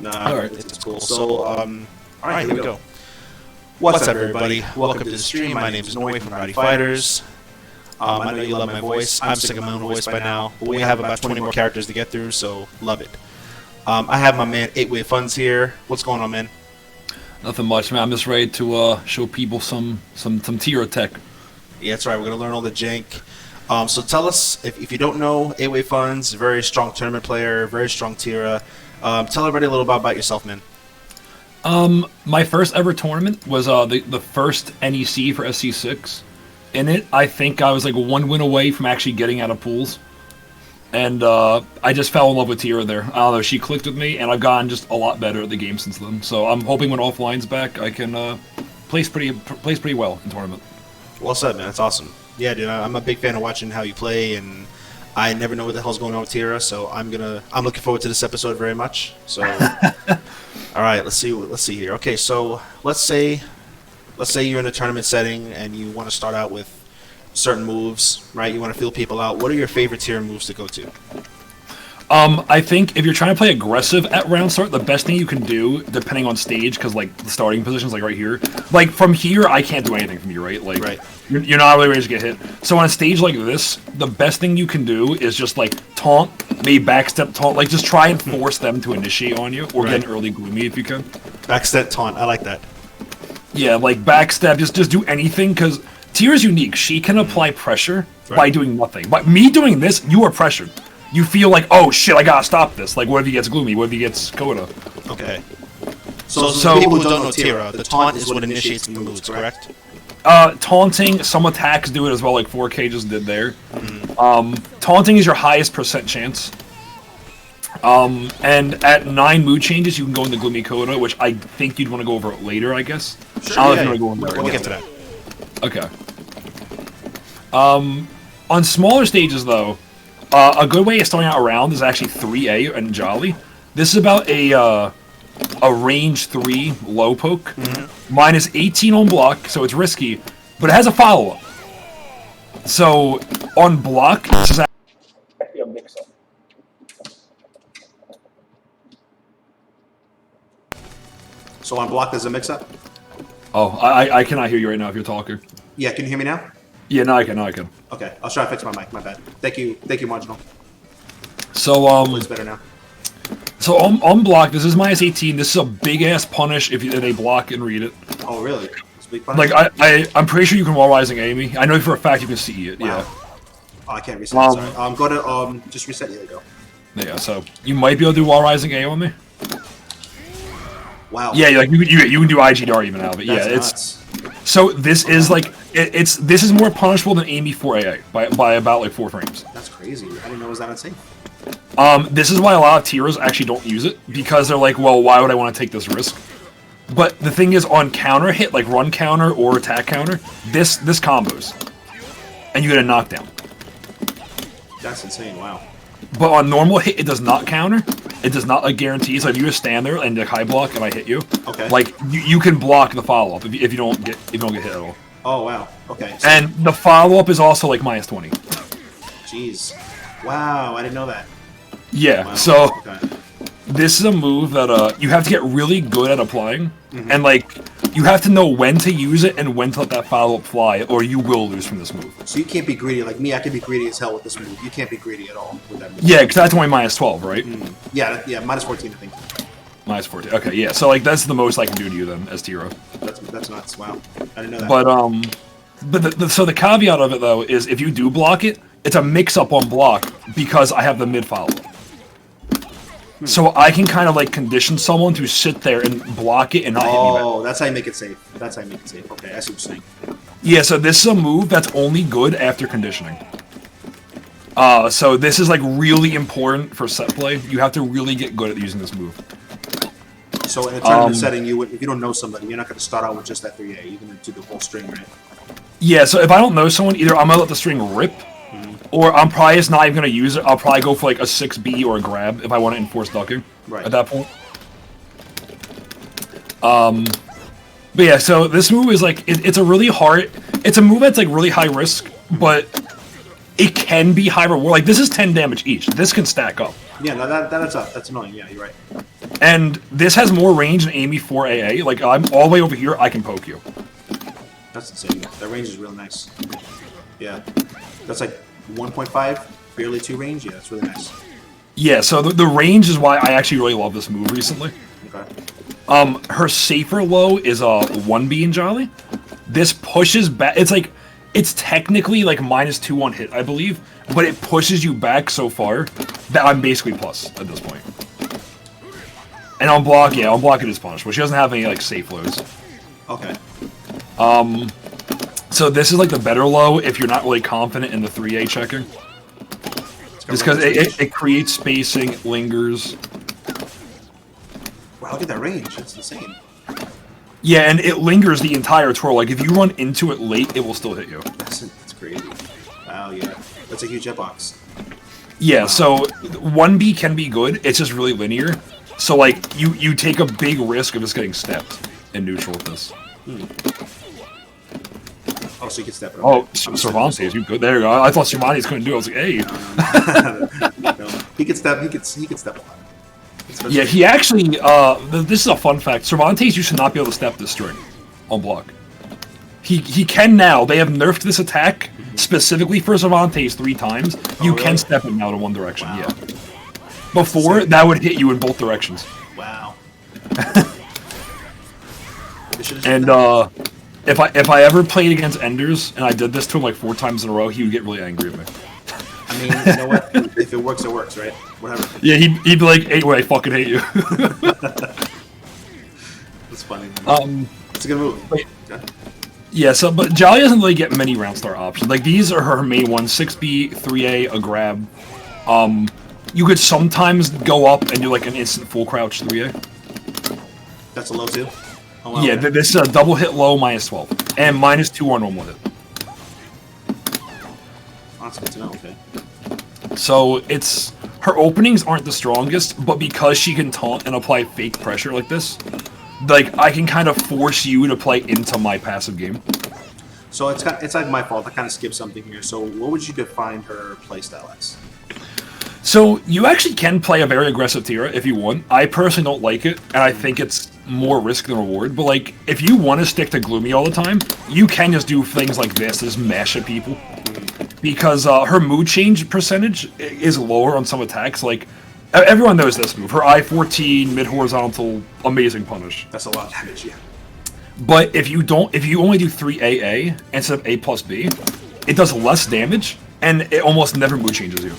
Nah, All right. it's cool. So, all right, here we go. What's up, everybody? Welcome to the stream. My name is Noi from Rowdy Fighters. I know you love my voice. I'm sick of my own voice by now, but we have about 20 more characters to get through, so love it. I have my man 8wayfunz here. What's going on, man? Nothing much, man. I'm just ready to show people some Tira tech. Yeah, that's right. We're gonna learn all the jank. So tell us, if you don't know, 8wayfunz, very strong tournament player, very strong Tira. Tell everybody a little bit about yourself, man. My first ever tournament was the first NEC for SC6. In it, I think I was like one win away from actually getting out of pools. And I just fell in love with Tira there. I don't know, she clicked with me, and I've gotten just a lot better at the game since then. So I'm hoping when offline's back, I can place pretty well in tournament. Well said, man. That's awesome. Yeah, dude, I'm a big fan of watching how you play, and I never know what the hell's going on with Tira, so I'm looking forward to this episode very much. So, all right, let's see here. Okay, so let's say you're in a tournament setting and you want to start out with certain moves, right? You want to feel people out. What are your favorite Tira moves to go to? I think if you're trying to play aggressive at round start, the best thing you can do, depending on stage, because like the starting position's like right here. Like from here, I can't do anything from you, right? Like right. You're not really ready to get hit. So on a stage like this, the best thing you can do is just like taunt, maybe backstep taunt, like just try and force them to initiate on you, or get an early Gloomy if you can. Backstep taunt, I like that. Yeah, like backstep, just do anything, because Tira's unique. She can apply pressure by doing nothing. But me doing this, you are pressured. You feel like, oh shit, I gotta stop this. Like, what if he gets Gloomy? What if he gets Coda? Okay. So people who don't know Tira, the taunt is what initiates the moves, correct? Taunting, some attacks do it as well, like 4K just did there. Taunting is your highest percent chance. And at 9 mood changes, you can go into Gloomy Coda, which I think you'd want to go over later, I guess. Sure, We'll get to that. Okay. On smaller stages, though, a good way of starting out a round is actually 3A and Jolly. This is about a range 3 low poke. Minus 18 on block, so it's risky, but it has a follow-up. So, on block, this is actually a mix-up. So on block, there's a mix-up? Oh, I cannot hear you right now if you're talking. Yeah, can you hear me now? Yeah, now I can. Okay, I'll try to fix my mic, my bad. Thank you, Marginal. So, It's better now. So on block, this is minus 18. This is a big-ass punish if they block and read it. Oh, really? It's a big punish? Like, I'm pretty sure you can wall rising Amy. I know for a fact you can see it, wow. Yeah. Oh, I can't reset, sorry. Go to, just reset, there you go. Yeah, so you might be able to do wall rising A on me. Wow. Yeah, like you can do IGDR even now, but yeah, nuts. So this is like this is more punishable than Amy 4AA by about like 4 frames. That's crazy. I didn't know it was that insane. This is why a lot of Tiras actually don't use it, because they're like, well, why would I want to take this risk? But the thing is, on counter hit, like run counter or attack counter, this combos, and you get a knockdown. That's insane. Wow. But on normal hit, it does not counter. It does not like guarantee. So if you just stand there and like high block and I hit you, okay, like you can block the follow up if you don't get hit at all. Oh wow. Okay. So and the follow up is also like minus 20. Jeez. Wow, I didn't know that. Yeah. Wow. So okay. This is a move that you have to get really good at applying, and like you have to know when to use it and when to let that follow up fly, or you will lose from this move. So you can't be greedy like me. I can be greedy as hell with this move. You can't be greedy at all with that move. Yeah, because that's only minus 12, right? Yeah, minus 14, I think. Minus 14. Okay, yeah. So like that's the most I can do to you then as Tira. That's nuts. Wow, I didn't know that. So the caveat of it though is if you do block it, it's a mix up on block because I have the mid follow up. So I can kind of like condition someone to sit there and block it and not hit me back. Oh, that's how you make it safe. That's how you make it safe. Okay, I see what you're saying. Yeah, so this is a move that's only good after conditioning. So this is like really important for set play. You have to really get good at using this move. So in a tournament setting, if you don't know somebody, you're not going to start out with just that 3A. You're going to do the whole string, right? Yeah, so if I don't know someone, either I'm going to let the string rip, or I'm probably just not even going to use it. I'll probably go for like a 6B or a grab if I want to enforce ducking at that point. But yeah, so this move is like, it's a really hard, it's a move that's like really high risk, but it can be high reward. Like this is 10 damage each. This can stack up. Yeah, no, that's annoying. Yeah, you're right. And this has more range than Amy 4 AA. Like, I'm all the way over here, I can poke you. That's insane. That range is real nice. Yeah. That's like 1.5, barely 2 range. Yeah, that's really nice. Yeah, so the range is why I actually really love this move recently. Okay. Her safer low is 1B in Jolly. This pushes back. It's technically like -2 on hit, I believe, but it pushes you back so far that I'm basically plus at this point. And on block, yeah, on block it is punishable. She doesn't have any like safe lows. Okay. So this is like the better low if you're not really confident in the 3A checking. Just because it creates spacing, lingers. Wow, look at that range. That's insane. Yeah, and it lingers the entire twirl. Like, if you run into it late, it will still hit you. That's crazy. Wow, yeah. That's a huge hitbox. Yeah, so 1B can be good. It's just really linear. So, like, you take a big risk of just getting stepped in neutral with this. Oh, so you can step it up. Oh, Cervantes, you good? There you go. I thought Cervantes couldn't do it. I was like, hey. No, he can step. He can step a lot. Yeah, he actually. This is a fun fact. Cervantes used to not be able to step this string on block. He can now. They have nerfed this attack specifically for Cervantes 3 times. You can step him out in one direction. Wow. Yeah. Before that would hit you in both directions. Wow. And if I ever played against Enders and I did this to him like 4 times in a row, he would get really angry at me. I mean, you know what? If it works, it works, right? Whatever. Yeah, he'd be like, 8way, I fucking hate you. That's funny. It's a good move. Yeah, so, but Jolly doesn't really get many round star options. Like, these are her main ones, 6B, 3A, a grab. You could sometimes go up and do like an instant full crouch 3A. That's a low too? Oh, wow, yeah, okay. this is a double hit low, -12. And -2 on normal hit. Oh, that's good to know, okay. So, her openings aren't the strongest, but because she can taunt and apply fake pressure like this, like, I can kind of force you to play into my passive game. So it's like my fault. I kind of skipped something here. So what would you define her playstyle as? So, you actually can play a very aggressive Tira if you want. I personally don't like it, and I think it's more risk than reward. But, like, if you want to stick to Gloomy all the time, you can just do things like this, just mash at people. Because her mood change percentage is lower on some attacks. Like, everyone knows this move. Her I-14, mid-horizontal, amazing punish. That's a lot of damage, yeah. But if you only do 3 AA instead of A plus B, it does less damage, and it almost never mood changes you.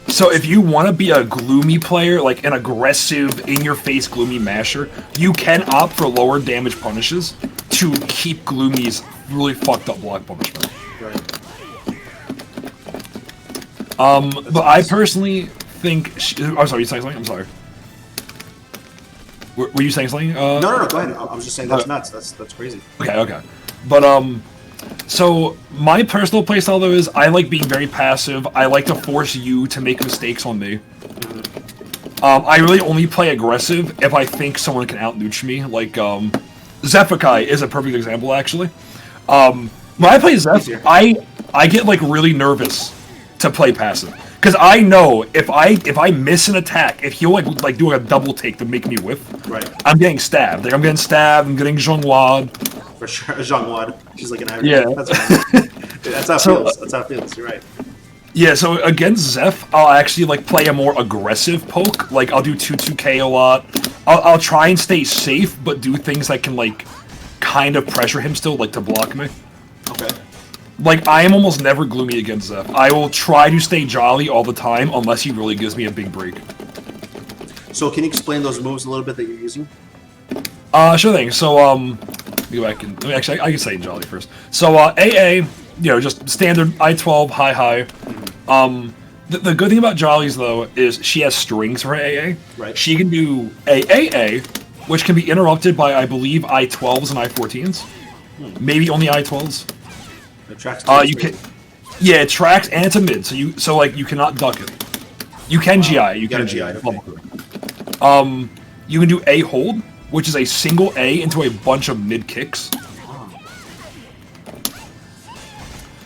So if you want to be a Gloomy player, like an aggressive, in-your-face Gloomy masher, you can opt for lower damage punishes to keep Gloomy's really fucked up block punishment. Right. But I personally think... I'm sorry, you saying something? I'm sorry. Were you saying something? No, go ahead. I was just saying that's nuts. That's crazy. Okay. But, so, my personal playstyle, though, is I like being very passive. I like to force you to make mistakes on me. I really only play aggressive if I think someone can out-nooch me. Like, Zephikai is a perfect example, actually. When I play Zeph, I get, like, really nervous to play passive. Because I know if I miss an attack, if he'll, like do a double take to make me whiff, right. I'm getting stabbed. Like, I'm getting stabbed, I'm getting Zhongwad. For sure, Zhongwad. She's like an Irish. Yeah. That's how it feels. That's how it feels. You're right. Yeah, so against Zeph, I'll actually like play a more aggressive poke. Like, I'll do 2-2K a lot. I'll try and stay safe, but do things that can like kind of pressure him still, like to block me. Okay. Like, I am almost never Gloomy against Zeph. I will try to stay Jolly all the time unless he really gives me a big break. So can you explain those moves a little bit that you're using? Sure thing. So, go back and actually, I can say Jolly first. So, AA, just standard I-12, high. The good thing about Jolly's, though, is she has strings for AA. Right. She can do AAA, which can be interrupted by, I believe, I-12s and I-14s. Maybe only I-12s. It tracks you can, yeah, it tracks, and it's a mid, so you cannot duck it. You can GI, you can GI. Okay. You can do A hold, which is a single A into a bunch of mid kicks.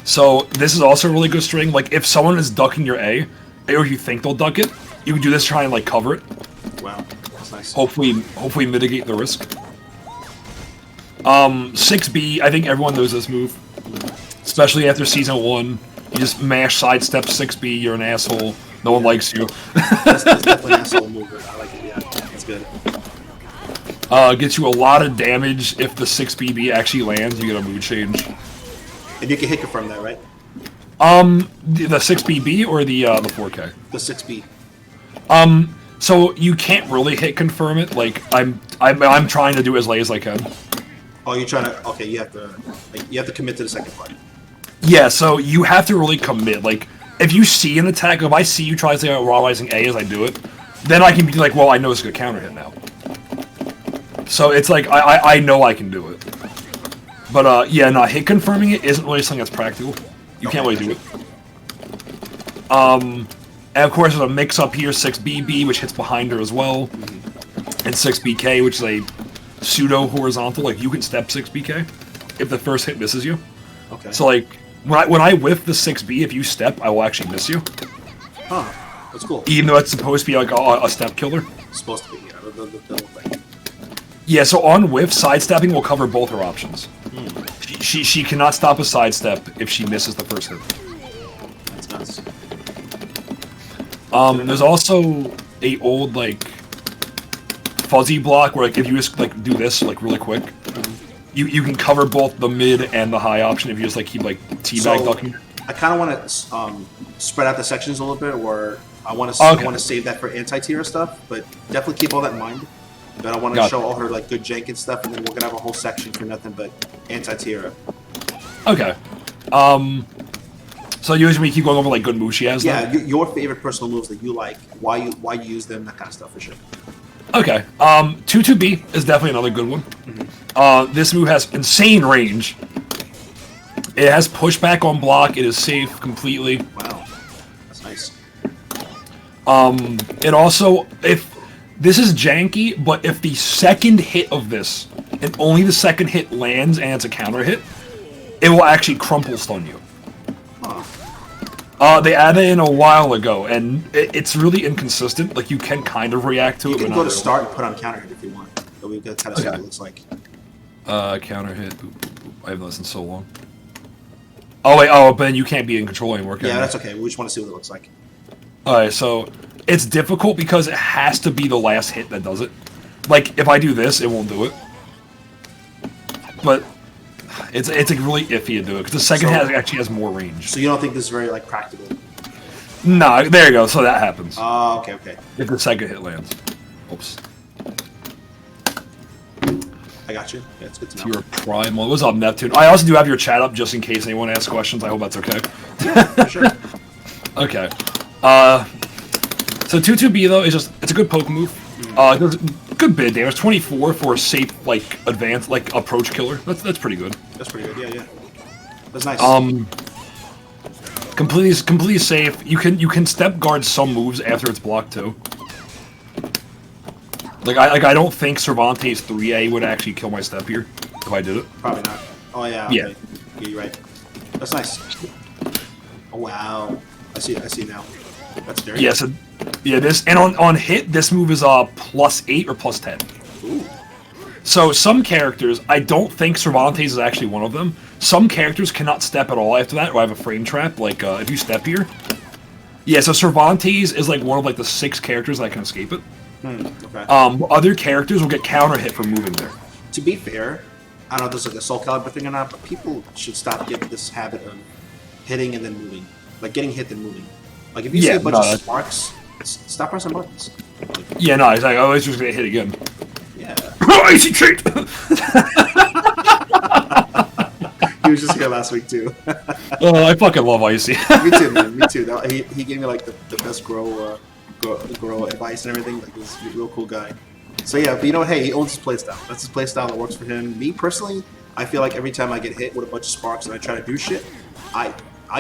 So this is also a really good string. Like, if someone is ducking your A, or you think they'll duck it, You can do this, try and like cover it. Wow, that's nice. Hopefully mitigate the risk. 6B, I think everyone knows this move. Especially after Season 1. You just mash sidestep 6B, you're an asshole. No one likes you. That's definitely an asshole move. I like it, yeah. That's good. Gets you a lot of damage if the 6BB actually lands, you get a mood change. And you can hit confirm that, right? The 6BB or the 4K? The 6B. So you can't really hit confirm it. Like I'm trying to do as late as I can. Oh, you're trying to. Okay, you have to commit to the second part. Yeah, so you have to really commit. Like if you see an attack, if I see you try to say raw rising A as I do it, then I can be like, well, I know it's gonna counter hit now. So it's like I know I can do it. But yeah, no, hit confirming it isn't really something that's practical. You can't really do it. And of course, there's a mix-up here, 6BB, which hits behind her as well, and 6BK, which is a pseudo-horizontal. Like, you can step 6BK if the first hit misses you. Okay. So, like, when I whiff the 6B, if you step, I will actually miss you. Huh. That's cool. Even though it's supposed to be, like, a step killer. It's supposed to be, yeah. The thing. Yeah, so on whiff, sidestepping will cover both her options. She cannot stop a sidestep if she misses the first hit. That's nuts. There's also a old like fuzzy block where like if you just like do this like really quick, you can cover both the mid and the high option if you just like keep like teabag ducking. I kind of want to spread out the sections a little bit, where I want to save that for anti Tira stuff, but definitely keep all that in mind. But I want to show all her like good Jenkins stuff, and then we're gonna have a whole section for nothing but anti Tira. Okay. So usually we keep going over like good moves she has. Yeah, your favorite personal moves that you like, why you use them, that kind of stuff for sure. Okay. 2-2B is definitely another good one. This move has insane range. It has pushback on block. It is safe completely. Wow, that's nice. It also, if this is janky, but if the second hit of this, and only the second hit lands and it's a counter hit, it will actually crumple stun you. They added it in a while ago, and it's really inconsistent. Like, you can kind of react to it. You can go to start and put on counter hit if you want. But we've got to kind of see what it looks like. Counter hit. I haven't listened so long. Oh, wait. Oh, but then you can't be in control anymore, can you? Yeah, that's okay. We just want to see what it looks like. Alright, so it's difficult because it has to be the last hit that does it. Like, if I do this, it won't do it. But it's like really iffy to do it because the second hit actually has more range. So you don't think this is very like practical? No, there you go. So that happens. Oh, okay. If the second hit lands. Oops. I got you. Yeah, it's good to know. Your primal. What's up, Neptune? I also do have your chat up just in case anyone asks questions. I hope that's okay. Yeah, for sure. Okay. So 2-2B though is it's a good poke move. It does good bit damage. 24 for a safe like advanced like approach killer. That's pretty good. That's pretty good. Yeah. That's nice. Completely safe. You can step guard some moves after it's blocked too. I don't think Cervantes 3A would actually kill my step here if I did it. Probably not. Oh yeah. Okay. Yeah. Yeah, you're right. That's nice. Oh wow. I see now. That's very good. So this and on hit this move is +8 or +10. Ooh. So some characters, I don't think Cervantes is actually one of them. Some characters cannot step at all after that, or I have a frame trap. Like if you step here, yeah. So Cervantes is like one of like the 6 characters that can escape it. Okay. Other characters will get counter hit for moving there. To be fair, I don't know if this is like a Soul Calibur thing or not, but people should stop getting this habit of hitting and then moving, like getting hit then moving. Like if you see a bunch of sparks, stop pressing buttons. Yeah, no, it's like I always just get hit again. Yeah. Easy treat. He was just here last week too. Oh, I fucking love Icy. Me too, man. Me too. He gave me like the best grow advice and everything. Like he's a real cool guy. So yeah, but you know, hey, he owns his playstyle. That's his playstyle that works for him. Me personally, I feel like every time I get hit with a bunch of sparks and I try to do shit, I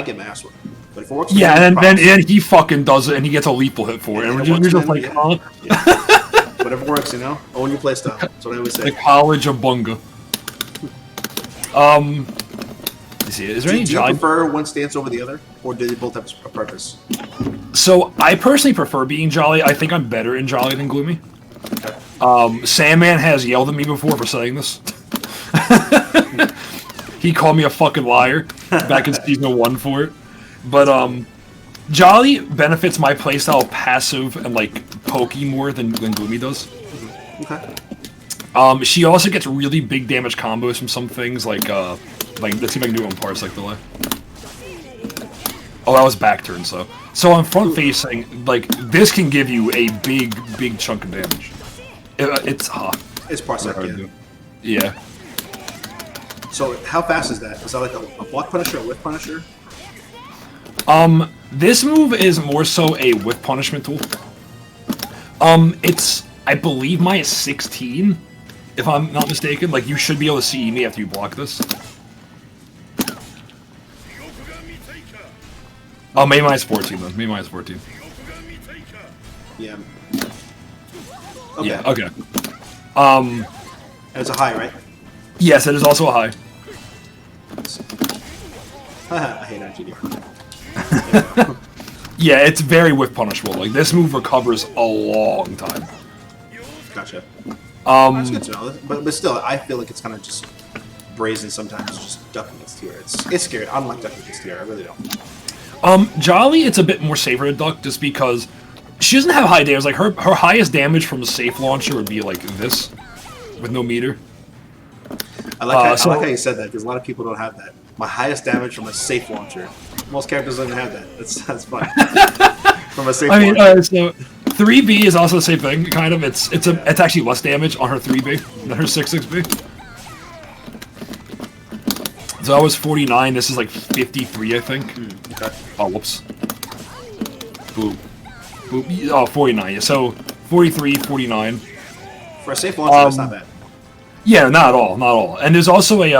get my ass whipped. But if it works for him, and then he fucking does it and he gets a lethal hit for it. And we're just like, huh? Yeah. Whatever works, you know? Own your playstyle. That's what I always say. The College of Bunga. Let's see, is there any do you prefer one stance over the other? or do they both have a purpose? So I personally prefer being Jolly. I think I'm better in Jolly than Gloomy. Okay. Sandman has yelled at me before for saying this. He called me a fucking liar back in season 1 for it. But Jolly benefits my playstyle passive and like pokey more than Gloomy does. Okay. She also gets really big damage combos from some things like let's see if I can do it on parts like delay. Oh, that was back turn, so on front facing, like this can give you a big chunk of damage. It's Parsec, yeah. So how fast is that? Is that like a block punisher or whiff punisher? This move is more so a whiff punishment tool. It's, I believe, mine is 16, if I'm not mistaken. Like, you should be able to see me after you block this. Oh, maybe mine's 14 then. Maybe mine's 14. Yeah. Okay. Yeah, okay. And it's a high, right? Yes, it is also a high. I hate RGD. Yeah, it's very whiff punishable. Like, this move recovers a long time. Gotcha. That's good to know. But still, I feel like it's kind of just brazen sometimes, just ducking against Tira. It's scary. I don't like ducking against Tira. I really don't. Jolly, it's a bit more safer to duck just because she doesn't have high damage. Like, her highest damage from a safe launcher would be like this, with no meter. I like how you said that, because a lot of people don't have that. My highest damage from a safe launcher. Most characters don't even have that. That's fun. From a safe launcher. So 3B is also the same thing, kind of. It's actually less damage on her 3B than her 6B. So that was 49, this is like 53, I think. Okay. Oh, whoops. Boop. Boop. Oh, 49, yeah. So 43, 49. For a safe launcher, that's not bad. Yeah, not at all, not at all. And there's also a,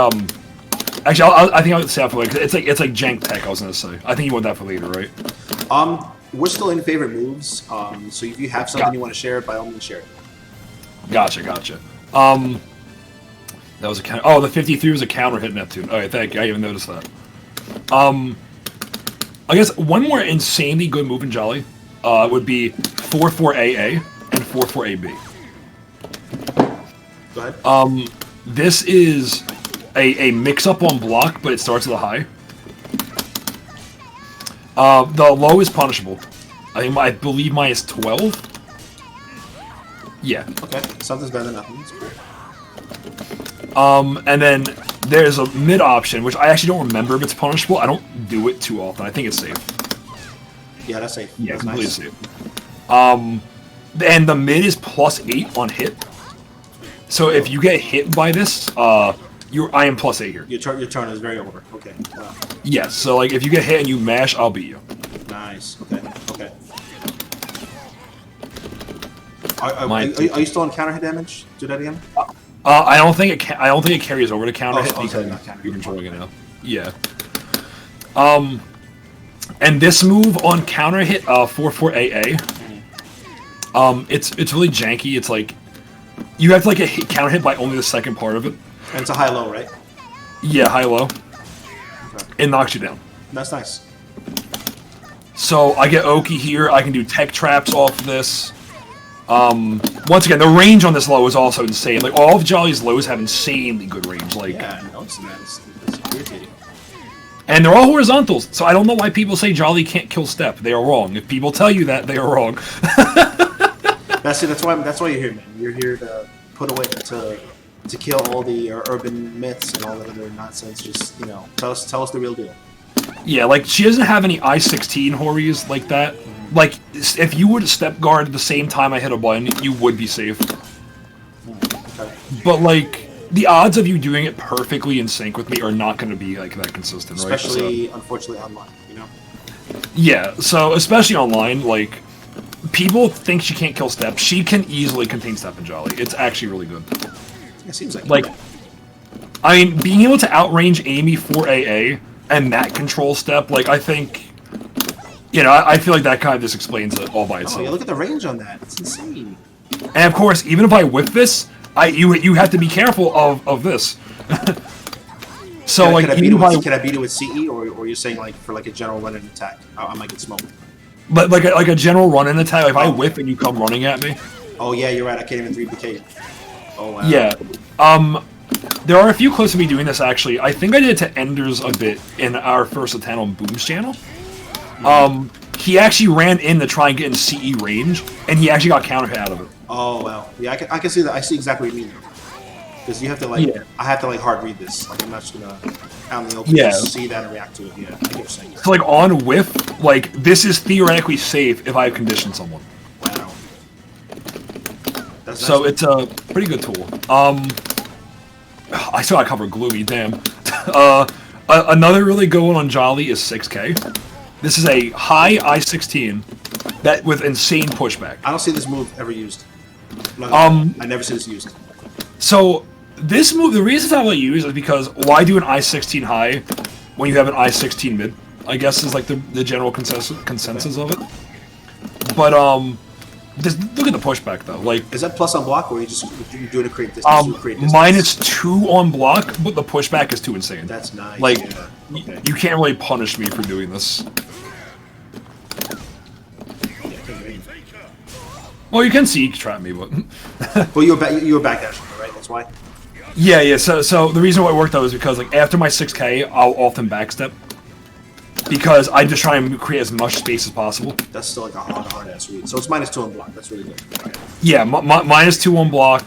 actually, I think I'll say that for later. It's like jank tech, I was gonna say. I think you want that for later, right? We're still in favorite moves, so if you have something you want to share, by all means share it. Gotcha. That was a counter. Oh, the 53 was a counter hit Neptune. Alright, thank you. I even noticed that. I guess one more insanely good move in Jolly would be 4-4-AA and 4-4-AB. Go ahead. This is a mix-up on block, but it starts at a high. The low is punishable. I believe mine is 12. Yeah. Okay, something's better than nothing. That's cool. And then there's a mid option, which I actually don't remember if it's punishable. I don't do it too often. I think it's safe. Yeah, that's safe. Yeah, that's completely nice. safe. And the mid is +8 on hit. So if you get hit by this, I am +8 here. Your turn is very over. Okay. Wow. Yes, so like if you get hit and you mash, I'll beat you. Nice. Okay. Are you still on counter hit damage? Do that again. I don't think it carries over to counter hit because not you're controlling it now. Yeah. And this move on counter hit 4-4-AA. It's really janky. It's like you have to like counter hit by only the second part of it. And it's a high-low, right? Yeah, high-low. Okay. It knocks you down. That's nice. So I get Oki here. I can do tech traps off this. Once again, the range on this low is also insane. Like all of Jolly's lows have insanely good range. Like, yeah, I noticed that. It's irritating. And they're all horizontals, so I don't know why people say Jolly can't kill step. They are wrong. If people tell you that, they are wrong. That's why you're here, man. You're here to put away to kill all the urban myths and all that other nonsense. Just tell us the real deal. Yeah, like she doesn't have any I-16 hories like that. Like if you would step guard at the same time I hit a button, you would be safe. Okay. But like the odds of you doing it perfectly in sync with me are not going to be like that consistent, right? Especially, unfortunately, online. Yeah, so especially online, like people think she can't kill step. She can easily contain step and Jolly. It's actually really good. It seems like I mean, being able to outrange Amy for AA and that control step, like I think, I feel like that kind of just explains it all by itself. Oh, yeah, look at the range on that. It's insane. And of course, even if I whip this, you have to be careful of this. So Can like, I beat it even with, by, can I beat it with CE, or you're saying like for like a general run and attack? I might get smoked. but like a general run-in attack, like if I Oh. whip and you come running at me, Oh yeah, you're right. I can't even 3BK you. Oh wow. yeah. There are a few clips of me doing this actually. I think I did it to Enders a bit in our first attempt on Boom's channel. He actually ran in to try and get in CE range, and he actually got counter hit out of it. Oh wow. Yeah, I can see that. I see exactly what you mean. Because you have to like, Yeah. I have to like hard read this. Like I'm not just gonna out in the open just see that and react to it. Yeah, I get what you're saying. So like on whiff, like this is theoretically safe if I condition someone. Wow. That's So nice. it's a pretty good tool. I still gotta cover Gloomy, damn. Another really good one on Jolly is 6K. This is a high I-16 that with insane pushback. I don't see this move ever used. I never see this used. So this move, the reason it's not really used is because why do an I-16 high when you have an I-16 mid? I guess is like the general consensus of it. But just look at the pushback though. Like, is that plus on block, or you just you do it to create distance? -2 on block, but the pushback is too insane. That's nice. Like, yeah. Okay. you can't really punish me for doing this. Well, you can see trap me, but Well, you were back dashing, right? That's why. yeah. So the reason why it worked though is because like after my 6K, I'll often backstep because I just try and create as much space as possible. That's still like a hard ass read. So it's -2 on block. That's really good. Right. Yeah, -2 on block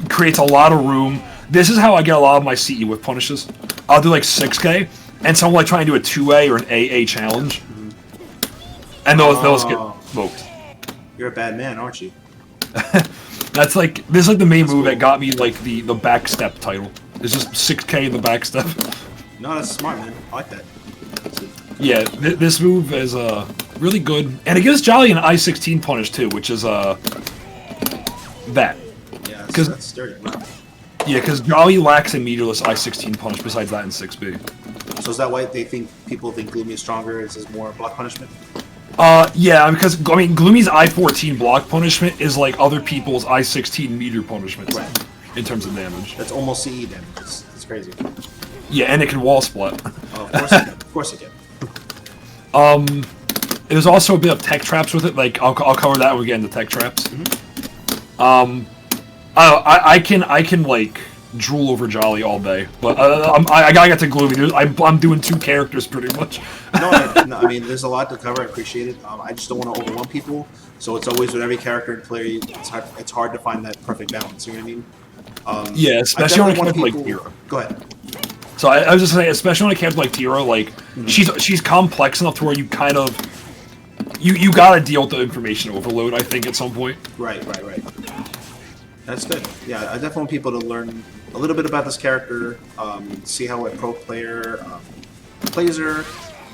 creates a lot of room. This is how I get a lot of my CE with punishes. I'll do like 6K, and so I'm like trying to do a 2A or an AA challenge, and those get smoked. You're a bad man, aren't you? This is like the main move that got me like the backstep title. It's just 6K in the backstep. No, that's smart, man. I like that. Yeah, this move is really good, and it gives Jolly an I-16 punish too, which is that. Yeah, Because that's sturdy. Wow. yeah, because Jolly lacks a meterless I-16 punish besides that in 6B. So is that why people think Gloomy is stronger? Is more block punishment? Yeah, because I mean, Gloomy's I-14 block punishment is like other people's I-16 meter punishment Right. in terms of damage. That's almost CE damage. It's crazy. Yeah, and it can wall split. Oh, of course it can. Of course it can. There's also a bit of tech traps with it. Like I'll cover that when we get into tech traps. I can like drool over Jolly all day, but I gotta get to Gloomy. I'm doing 2 characters pretty much. No, I mean, there's a lot to cover. I appreciate it. I just don't want to overwhelm people. So it's always with every character in play, it's hard to find that perfect balance. You know what I mean? Yeah, especially on a character like people... Tira. Go ahead. So I was just saying, especially on a character like Tira, like she's complex enough to where you kind of you gotta deal with the information overload. I think at some point. Right. That's good. Yeah, I definitely want people to learn a little bit about this character, see how a pro player plays her,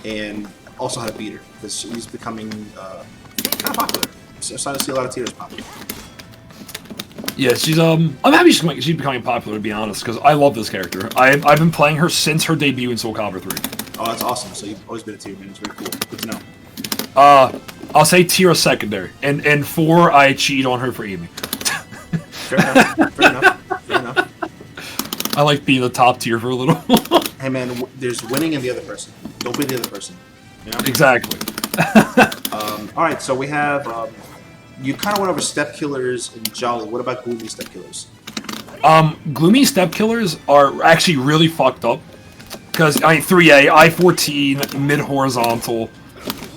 and also how to beat her, because she's becoming kind of popular. So I'm starting to see a lot of Tiras popular. Yeah, she's I'm happy she's becoming popular, to be honest, because I love this character. I've been playing her since her debut in Soul Calibur 3. Oh, that's awesome. So you've always been a Tira man. It's very cool. Good to know. I'll say Tira secondary, and 4 I cheat on her for aiming. Fair enough. Fair enough. I like being the top tier for a little. Hey man, there's winning in the other person. Don't be the other person. You know? Exactly. All right, so we have. You kind of went over step killers in Jolly. What about Gloomy step killers? Gloomy step killers are actually really fucked up. Because, I mean, 3A, I-14, mid-horizontal,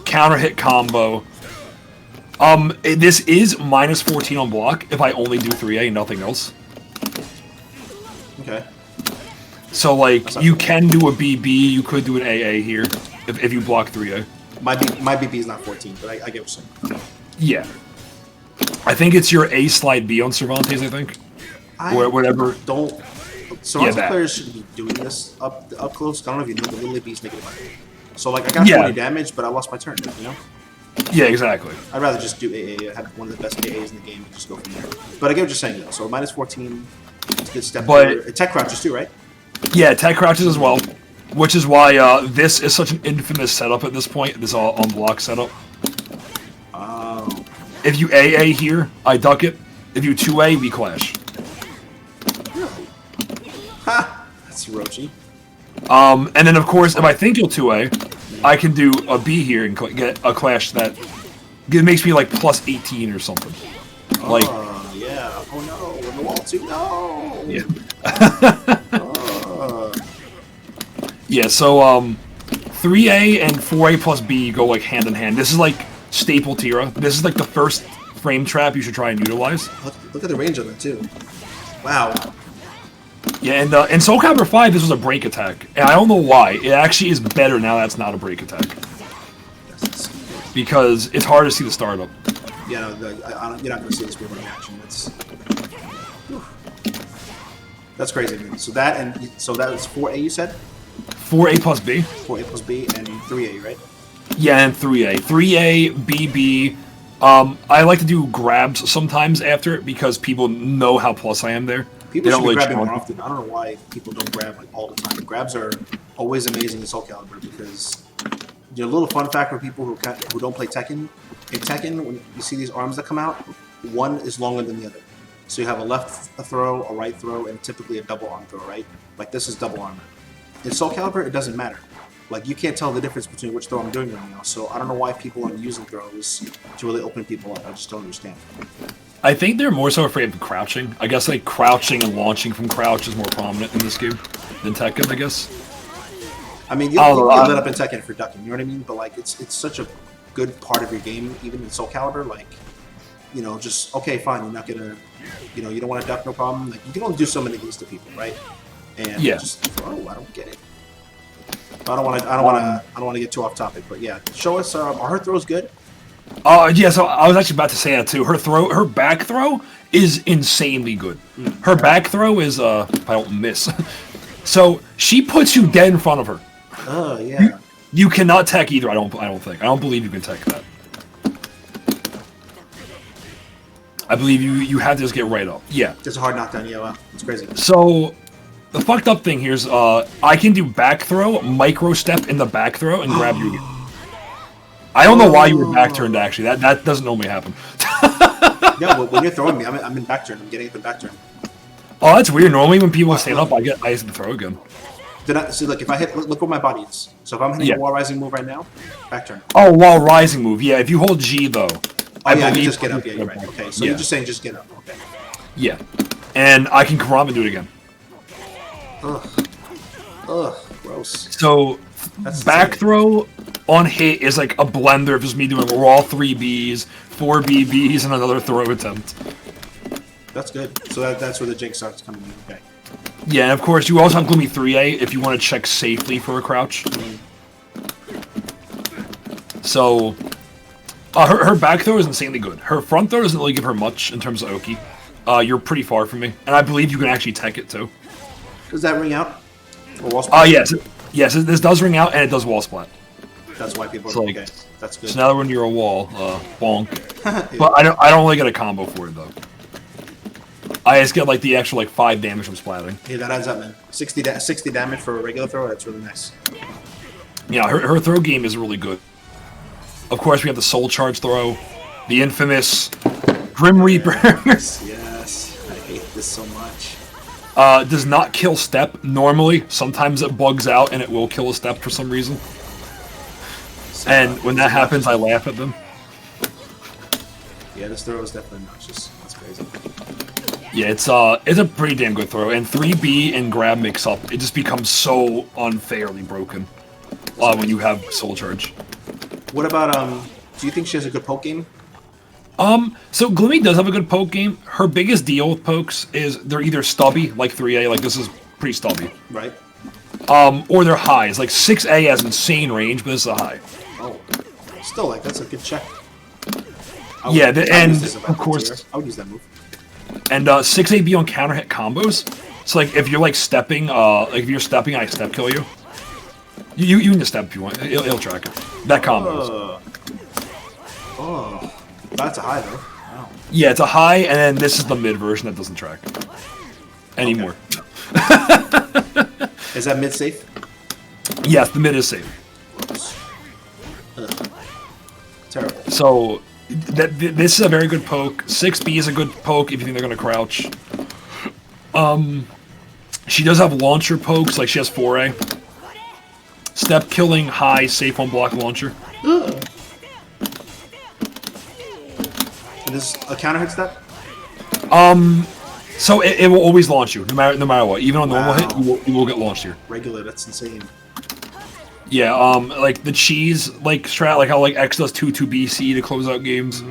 counter-hit combo. This is -14 on block if I only do 3A and nothing else. Okay. So, like, you can do a BB, you could do an AA here if you block 3A. My BB is not 14, but I get what you're saying. Yeah. I think it's your A slide B on Cervantes, I think. Or whatever. Don't. Cervantes that. players shouldn't be doing this up close. I don't know if you know the little B's make it about. So like I got 40 damage, but I lost my turn. You know. Yeah, exactly. I'd rather just do AA. Have one of the best AAs in the game and just go from there. But I get what you're saying though. So -14, it's a good step. But tech crouches too, right? Yeah, tech crouches as well. Which is why this is such an infamous setup at this point. This all on block setup. Oh. If you AA here, I duck it. If you 2A, we clash. Really? Ha! That's It's Rochi. And then of course, if I think you'll 2A, I can do a B here and get a clash that it makes me like plus 18 or something. Like, yeah. Oh no, we're in the wall too. No. yeah. Yeah. So 3A and 4A plus B go like hand in hand. This is like staple Tira. This is like the first frame trap you should try and utilize. Look at the range on it too. Wow. Yeah, and in Soul Calibur 5, this was a break attack. And I don't know why. It actually is better now that it's not a break attack. Because it's hard to see the startup. Yeah, no, you're not going to see this move in action. That's crazy, man. So that was 4A, you said? 4A plus B. 4A plus B and 3A, right? Yeah, and 3A. 3A, BB. I like to do grabs sometimes after it because people know how plus I am there. People should be grabbing more often. I don't know why people don't grab like all the time. Grabs are always amazing in Soul Calibur because a little fun fact for people who don't play Tekken. In Tekken, when you see these arms that come out, one is longer than the other. So you have a left throw, a right throw, and typically a double arm throw, right? Like this is double arm. In Soul Calibur, it doesn't matter. Like you can't tell the difference between which throw I'm doing right now. So I don't know why people aren't using throws to really open people up. I just don't understand. I think they're more so afraid of crouching. I guess like crouching and launching from crouch is more prominent in this game than Tekken, I guess. I mean, you get lit up in Tekken for ducking, you know what I mean? But like, it's such a good part of your game, even in Soul Calibur. Like, just okay, fine. You're not gonna, you don't want to duck, no problem. Like, you can only do so many things to people, right? And yeah. Just throw. I don't get it. I don't want to get too off topic, but yeah, show us. Are her throws good? Yeah, so I was actually about to say that too. Her back throw is insanely good. Her back throw is if I don't miss. So she puts you dead in front of her. Oh yeah. You cannot tech either. I don't think. I don't believe you can tech that. I believe you have to just get right up. Yeah. Just a hard knockdown. Yeah, wow, it's crazy. So the fucked up thing here is I can do back throw, micro step in the back throw, and grab you again. I don't know why you were back turned, actually. That doesn't normally happen. Yeah, but when you're throwing me, I'm in back turn. I'm getting it in back turn. Oh, that's weird. Normally when people stand up, I get to throw again. See, look, if I hit, look where my body is. So if I'm hitting a wall rising move right now, back turn. Oh, wall rising move. Yeah, if you hold G, though. Oh, yeah, you just get up. Yeah, you're right. Okay, so you're just saying just get up. Okay. Yeah. And I can Karama and do it again. Ugh, gross. So, back throw on hit is like a blender of just me doing raw 3 Bs, 4 BBs, and another throw attempt. That's good. So that's where the Jinx starts coming in. Okay. Yeah, and of course, you also have Gloomy 3A if you want to check safely for a crouch. So, her back throw is insanely good. Her front throw doesn't really give her much in terms of Oki. You're pretty far from me, and I believe you can actually tech it too. Does that ring out? Or wall splat? Yes, this does ring out, and it does wall splat. That's why people. So, okay, that's good. So now that we're near a wall, bonk. But I don't really get a combo for it though. I just get like the actual 5 damage from splatting. Yeah, that adds up, man. 60 damage for a regular throw. That's really nice. Yeah, her throw game is really good. Of course, we have the Soul Charge throw, the infamous Grim Reaper. Yes, I hate this so much. Does not kill step normally. Sometimes it bugs out and it will kill a step for some reason. And when that happens, I laugh at them. Yeah, this throw is definitely obnoxious. That's crazy. Yeah, it's a pretty damn good throw, and 3B and grab mix up. It just becomes so unfairly broken when you have Soul Charge. What about do you think she has a good poke game? So Gloomy does have a good poke game. Her biggest deal with pokes is they're either stubby, like 3A, like this is pretty stubby. Right. Or they're high. It's like 6A has insane range, but this is a high. Oh. Still, like, that's a good check. Yeah, and of course... I would use that move. And 6AB on counter hit combos. So like if you're like stepping, like if you're stepping, I step kill you. You can just step if you want. It'll track it. That combo. Oh, that's a high though. Wow. Yeah, it's a high, and then this is the mid version that doesn't track anymore. Okay. Is that mid safe? Yes, the mid is safe. Terrible. So this is a very good poke. 6B is a good poke if you think they're gonna crouch. She does have launcher pokes, like she has 4A. Step killing, high, safe on block launcher. And this a counter hit step? So it will always launch you, no matter what. Even on normal hit, you will get launched here. Regular, that's insane. Yeah, like the cheese like strat, like how like X does 2-2B-C to close out games,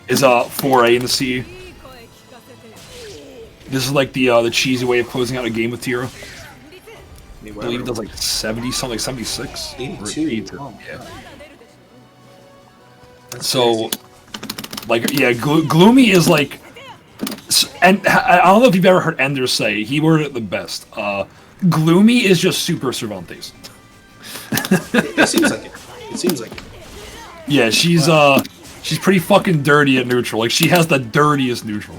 is 4A in the C. This is like the cheesy way of closing out a game with Tira. I believe it does like 70 something, like 76. 82. Oh, yeah. That's so, crazy. like, yeah, Gloomy is like, and I don't know if you've ever heard Ender say, he worded it the best. Gloomy is just super Cervantes. It seems like it. It seems like it. Yeah, she's pretty fucking dirty at neutral. Like, she has the dirtiest neutral.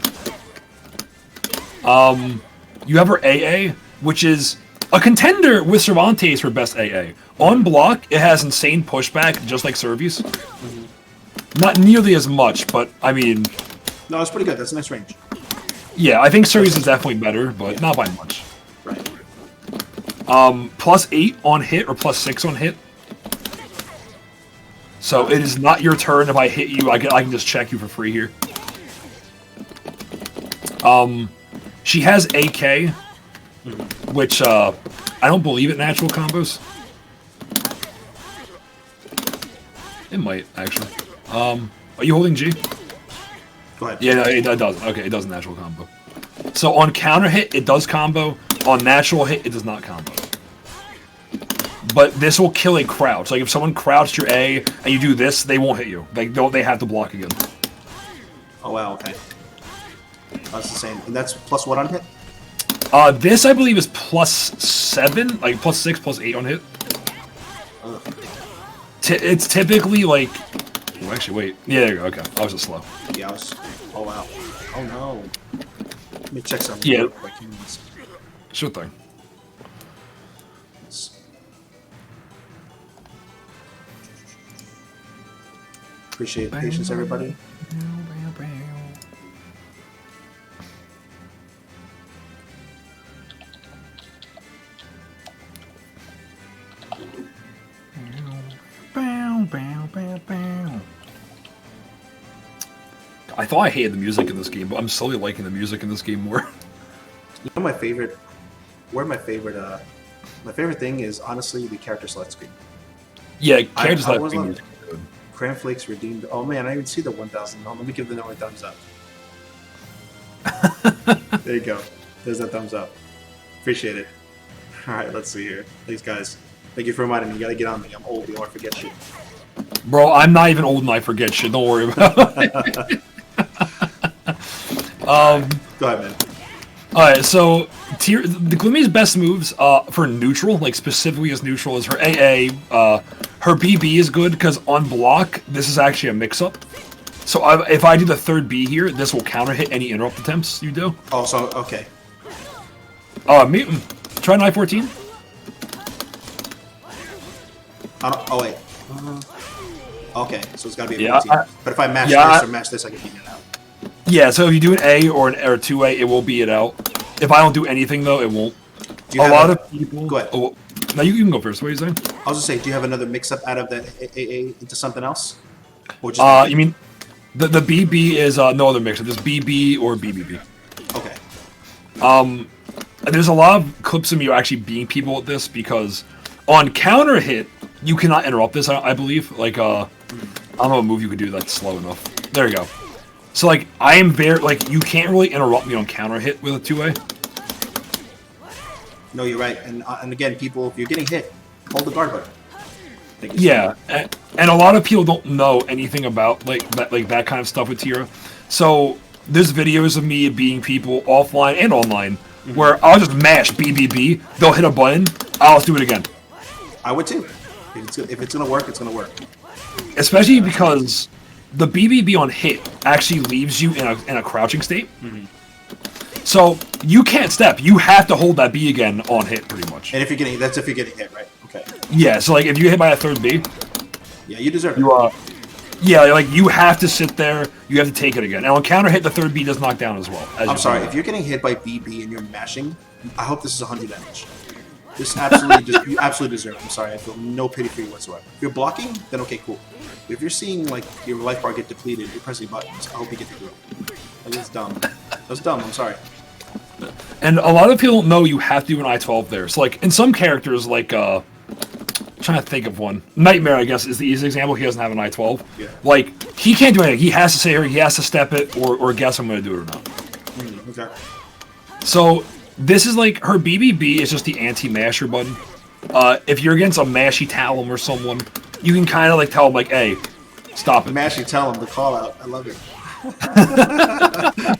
You have her AA, which is a contender with Cervantes for best AA. On block, it has insane pushback, just like Servius. Not nearly as much, but, I mean... No, it's pretty good. That's a nice range. Yeah, I think Servius is definitely better, but not by much. Right. +8 on hit or +6 on hit. So it is not your turn. If I hit you, I can just check you for free here. She has AK, which I don't believe it natural combos. It might actually. Are you holding G? Go ahead. Yeah, no, it does. Okay, it does natural combo. So on counter hit, it does combo. On natural hit, it does not combo. But this will kill a crouch. Like if someone crouched your A and you do this, they won't hit you. They have to block again. Oh wow, okay. That's the same. And that's plus what on hit? This I believe is +7, like +6, +8 on hit. It's typically like. Oh, actually, wait. Yeah, there you go. Okay, I was just slow. Yeah, I was. Oh wow. Oh no. Let me check something. Yeah. Real quick. Sure thing. Appreciate the patience, everybody. I thought I hated the music in this game, but I'm slowly liking the music in this game more. You know my favorite. My favorite thing is honestly the character select screen. Yeah, characters I like was music. Cranflakes redeemed. Oh man, I didn't even see the 1,000. Let me give the number a thumbs up. There you go. There's that thumbs up. Appreciate it. All right, let's see here. These guys. Thank you for reminding me. You gotta get on me. I'm old. You don't want to forget shit. Bro, I'm not even old and I forget shit. Don't worry about it. Go ahead, man. Alright, so the Gloomy's best moves for neutral, like specifically as neutral, is her AA. Her BB is good because on block, this is actually a mix-up. So if I do the third B here, this will counter hit any interrupt attempts you do. Oh, so okay. Try 914. Oh wait. Okay, so it's gotta be a Yeah, 14. But if I match yeah, this or match this, I can beat it out. Yeah, so if you do an A or an or 2A, it will beat it out. If I don't do anything though, it won't. Do you A have lot of people. Go ahead. Oh, now you can go first. What are you saying? I was just saying, do you have another mix-up out of that AA into something else? Or just You mean the BB is no other mix. It's BB or BBB. Okay. There's a lot of clips of me actually beating people at this because on counter hit you cannot interrupt this. I believe like I don't know what move you could do that's slow enough. There you go. So like I am very like you can't really interrupt me on counter hit with a 2A. No, you're right. And again, people, if you're getting hit, hold the guard button. Yeah, and a lot of people don't know anything about that kind of stuff with Tira. So there's videos of me beating people offline and online where I'll just mash BBB. They'll hit a button. I'll just do it again. I would too. If it's gonna work, it's gonna work. Especially because the BBB on hit actually leaves you in a crouching state. So you can't step. You have to hold that B again on hit, pretty much. And if you're getting if you're getting hit, right? Okay. Yeah. So like if you hit by a third B, Yeah, you deserve it. Yeah, like you have to sit there. You have to take it again. And on counter hit, the third B does knock down as well. I'm sorry, if you're getting hit by BB and you're mashing, I hope this is 100 damage. This absolutely, you absolutely deserve it. I'm sorry, I feel no pity for you whatsoever. If you're blocking, then okay, cool. If you're seeing like your life bar get depleted, you're pressing buttons. I hope you get the grill. Like, that's dumb. That's dumb. I'm sorry. And a lot of people don't know you have to do an I-12 there. So like in some characters, like I'm trying to think of one. Nightmare, I guess, is the easy example. He doesn't have an I-12. Yeah. Like he can't do anything. He has to say here. He has to step it or guess I'm going to do it or not. Okay. So this is like her BBB is just the anti-masher button. If you're against a mashy Talon or someone, you can kind of like tell them like, "Hey, stop it." Mashy Talon, the call out. I love it.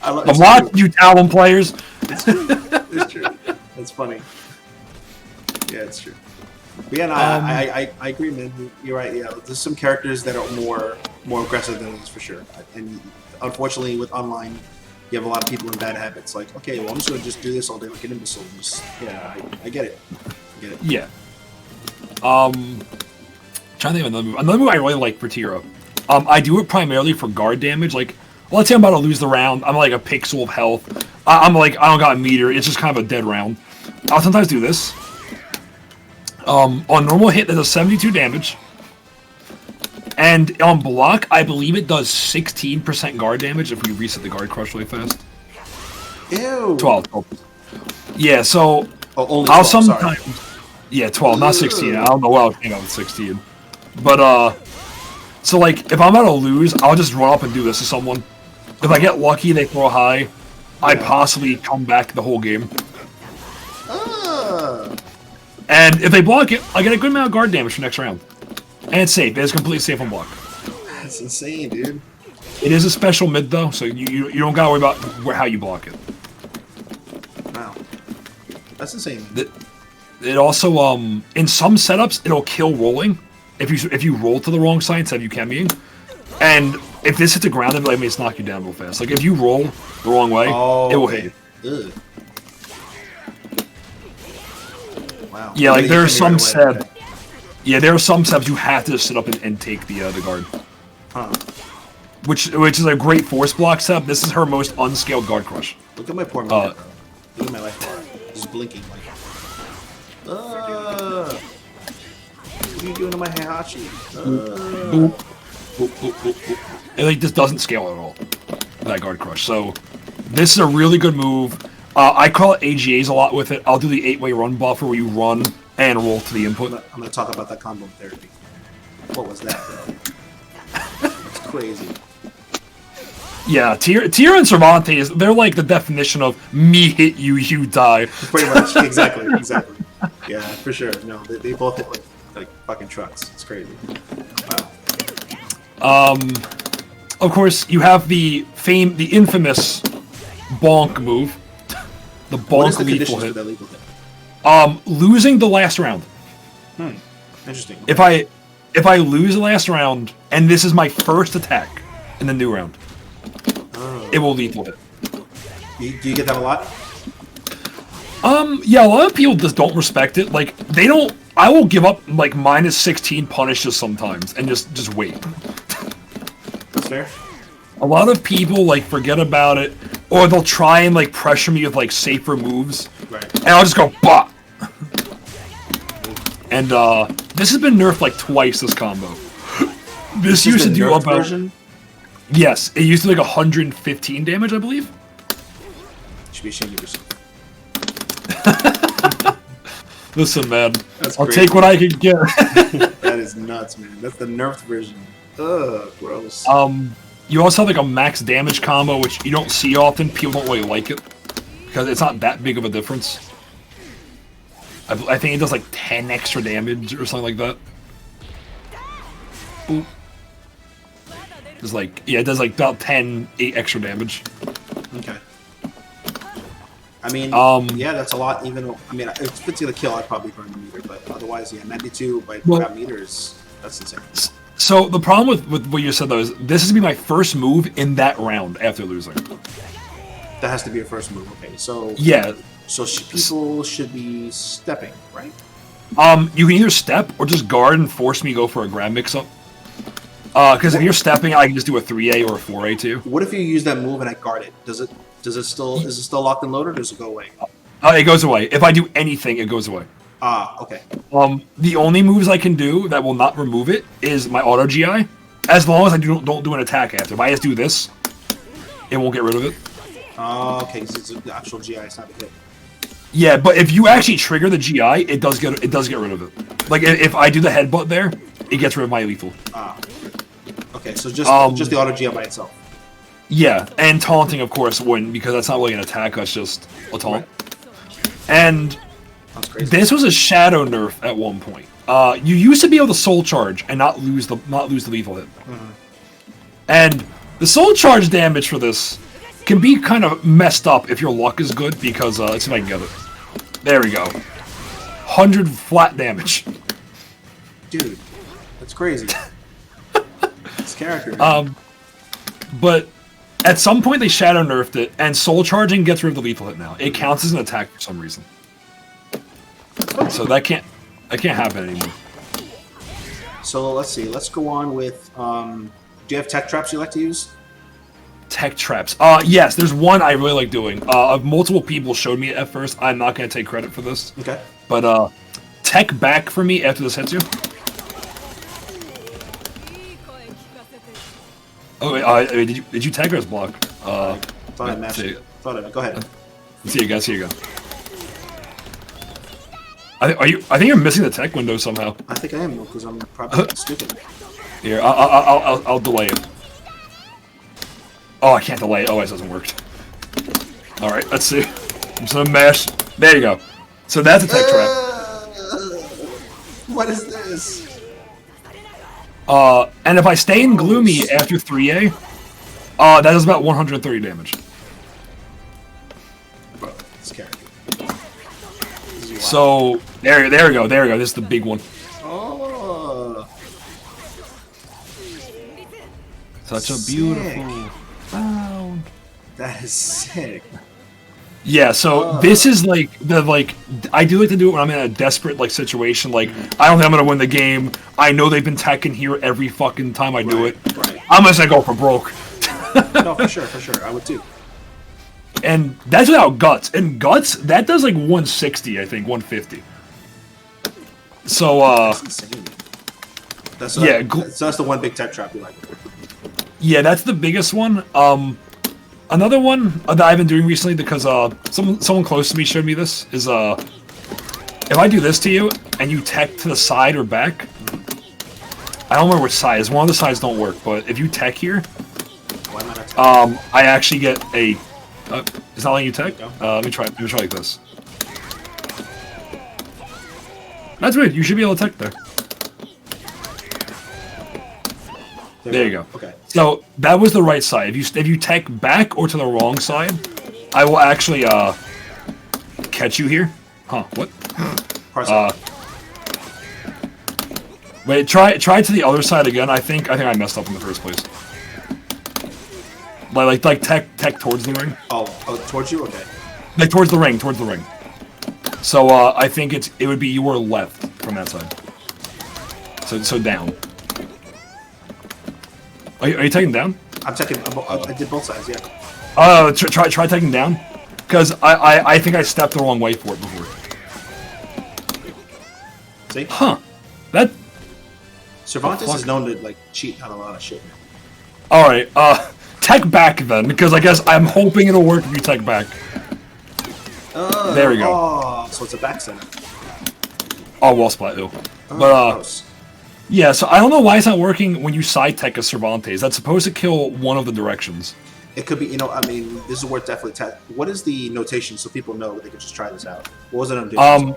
I'm watching you, Talon players. It's true. It's true. That's funny. Yeah, it's true. But yeah, no, I agree, man. You're right. Yeah, there's some characters that are more aggressive than others for sure. And unfortunately, with online, you have a lot of people in bad habits. Like, okay, well, I'm just gonna just do this all day like an imbecile. Yeah, I get it. I get it. Yeah. Trying to think of another move. Another move I really like for Tira. I do it primarily for guard damage. Like, well, let's say I'm about to lose the round. I'm like a pixel of health. I'm like, I don't got a meter. It's just kind of a dead round. I'll sometimes do this. On normal hit, that does 72 damage. And on block, I believe it does 16% guard damage if we reset the guard crush really fast. Ew. 12. Yeah, so only 12, I'll sometimes... Sorry. Yeah, 12, not 16. I don't know what I was thinking of 16. But, so, like, if I'm about to lose, I'll just run up and do this to someone. If I get lucky, they throw a high, I possibly come back the whole game. And if they block it, I get a good amount of guard damage for next round. And it's safe. It's completely safe on block. That's insane, dude. It is a special mid, though, so you don't gotta worry about how you block it. Wow. That's insane. It also, in some setups, it'll kill rolling. If you roll to the wrong side instead of you cammying. And if this hits the ground, it may knock you down real fast. Like, if you roll the wrong way, it will hit you. Wow. Yeah, like, there are some setups. Yeah, there are some setups you have to just sit up and take the guard. Huh. Which is a great force block setup. This is her most unscaled guard crush. Look at my poor man, bro. Look at my life bar. Just blinking like... what are you doing to my Heihachi? Boop. Boop, boop, boop, boop. And like this doesn't scale at all. That guard crush. So this is a really good move. I call it AGAs a lot with it. I'll do the 8-way run buffer where you run and roll to the input. I'm gonna talk about that combo therapy. What was that, bro? That's crazy. Yeah, Tira and Cervantes, they're like the definition of me hit you, you die. Pretty much, exactly. Yeah, for sure. No, they both hit like fucking trucks. It's crazy. Wow. Of course, you have the infamous bonk move. The bonk what is the lethal conditions hit. for that lethal hit? Losing the last round. Interesting. If I lose the last round, and this is my first attack in the new round, it will lethal hit. Do you get that a lot? Yeah, a lot of people just don't respect it. Like, they don't... I will give up, like, minus 16 punishes sometimes, and just wait. That's fair. A lot of people, like, forget about it, or they'll try and, like, pressure me with, like, safer moves. Right. And I'll just go, bah! And, this has been nerfed, like, twice, this combo. This used to do about... version? Yes, it used to do, like, 115 damage, I believe. You should be ashamed of yourself. Listen, man. I'll crazy. take what I can get. That is nuts, man. That's the nerfed version. Ugh, gross. You also have like a max damage combo, which you don't see often. People don't really like it because it's not that big of a difference. I think it does like 10 extra damage or something like that. Boop. It's like, yeah, it does like about 8 extra damage. Okay. I mean, yeah, that's a lot. Even I mean, if it's gonna kill, I'd probably burn the meter. But otherwise, yeah, 92 by without meters, that's insane. So the problem with what you said though is this is gonna be my first move in that round after losing. That has to be your first move. Okay, so yeah. So people should be stepping, right? You can either step or just guard and force me to go for a grab mix-up. Because if you're stepping, I can just do a 3A or a 4A too. What if you use that move and I guard it? Is it still locked and loaded, or does it go away? It goes away. If I do anything, it goes away. Ah, okay. The only moves I can do that will not remove it is my auto GI, as long as I don't do an attack after. If I just do this, it won't get rid of it. Oh, okay. So it's the actual GI, it's not a hit. Yeah, but if you actually trigger the GI, it does get rid of it. Like if I do the headbutt there, it gets rid of my lethal. Ah. Okay, so just the auto GI by itself. Yeah, and taunting, of course, wouldn't, because that's not really an attack. That's just a taunt. Right. And this was a shadow nerf at one point. You used to be able to soul charge and not lose the lethal hit. Mm-hmm. And the soul charge damage for this can be kind of messed up if your luck is good, because let's see if I can get it. There we go. 100 flat damage. Dude, that's crazy. This character. But at some point they shadow nerfed it, and soul charging gets rid of the lethal hit now. It counts as an attack for some reason. So that can't happen anymore. So let's see. Let's go on with. Do you have tech traps you like to use? Tech traps. Yes, there's one I really like doing. Multiple people showed me it at first. I'm not going to take credit for this. Okay. But tech back for me after this hits you. Oh wait, did you tech or is block? Thought I mashed it. Go ahead. See you guys. Here you go. I think you're missing the tech window somehow. I think I am, because I'm probably stupid. Here, I'll delay it. Oh, I can't delay it. Oh, it doesn't work. All right, let's see. I'm just gonna mash. There you go. So that's a tech trap. What is this? And if I stay in Gloomy after 3A, that does about 130 damage. Bro, this character. So there we go. This is the big one. Oh, such a beautiful sound. That is sick. Yeah, so this is like I do like to do it when I'm in a desperate situation. Like I don't think I'm gonna win the game. I know they've been teching here every fucking time I do it. Right. I'm just gonna go for broke. No, for sure. I would too. And that's without guts. And guts that does like 160, I think 150. So that's insane. So that's the one big tech trap you like. Yeah, that's the biggest one. Another one that I've been doing recently, because someone close to me showed me this, is if I do this to you and you tech to the side or back, I don't remember which side. One of the sides don't work, but if you tech here, I actually get a. It's not letting you tech. Let me try like this. That's weird. You should be able to tech there. There you go. Okay. So that was the right side. If you tech back or to the wrong side, I will actually catch you here. Huh? What? Wait. Try to the other side again. I think I messed up in the first place. Like tech towards the ring. Oh, towards you? Okay. Like towards the ring. So I think it would be your left from that side. So down. Are you taking down? I'm taking. I did both sides. Yeah. Try taking down, because I think I stepped the wrong way for it before. See? Huh? That. Cervantes is known to like cheat on a lot of shit. All right. Tech back then, because I guess I'm hoping it'll work if you tech back. There we go. Oh, so it's a back center. Oh, wall splat. Ew. But gross. yeah, so I don't know why it's not working when you side tech a Cervantes. That's supposed to kill one of the directions. It could be, I mean, this is worth definitely what is the notation so people know they can just try this out? What was it on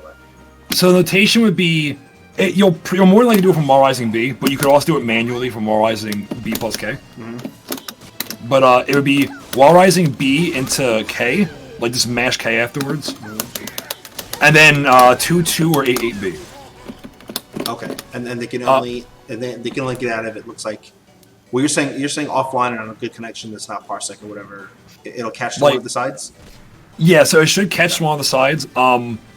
So the notation would be, you'll more likely do it from Rising B, but you could also do it manually from Rising B plus K. Mm-hmm. But it would be Rising B into K, like just mash K afterwards. Mm-hmm. And then 2-2 or 8-8B. Okay, and then they can only get out of it. Looks like. Well, you're saying offline and on a good connection that's not parsec or whatever. It'll catch one of the sides. Yeah, so it should catch one of the sides.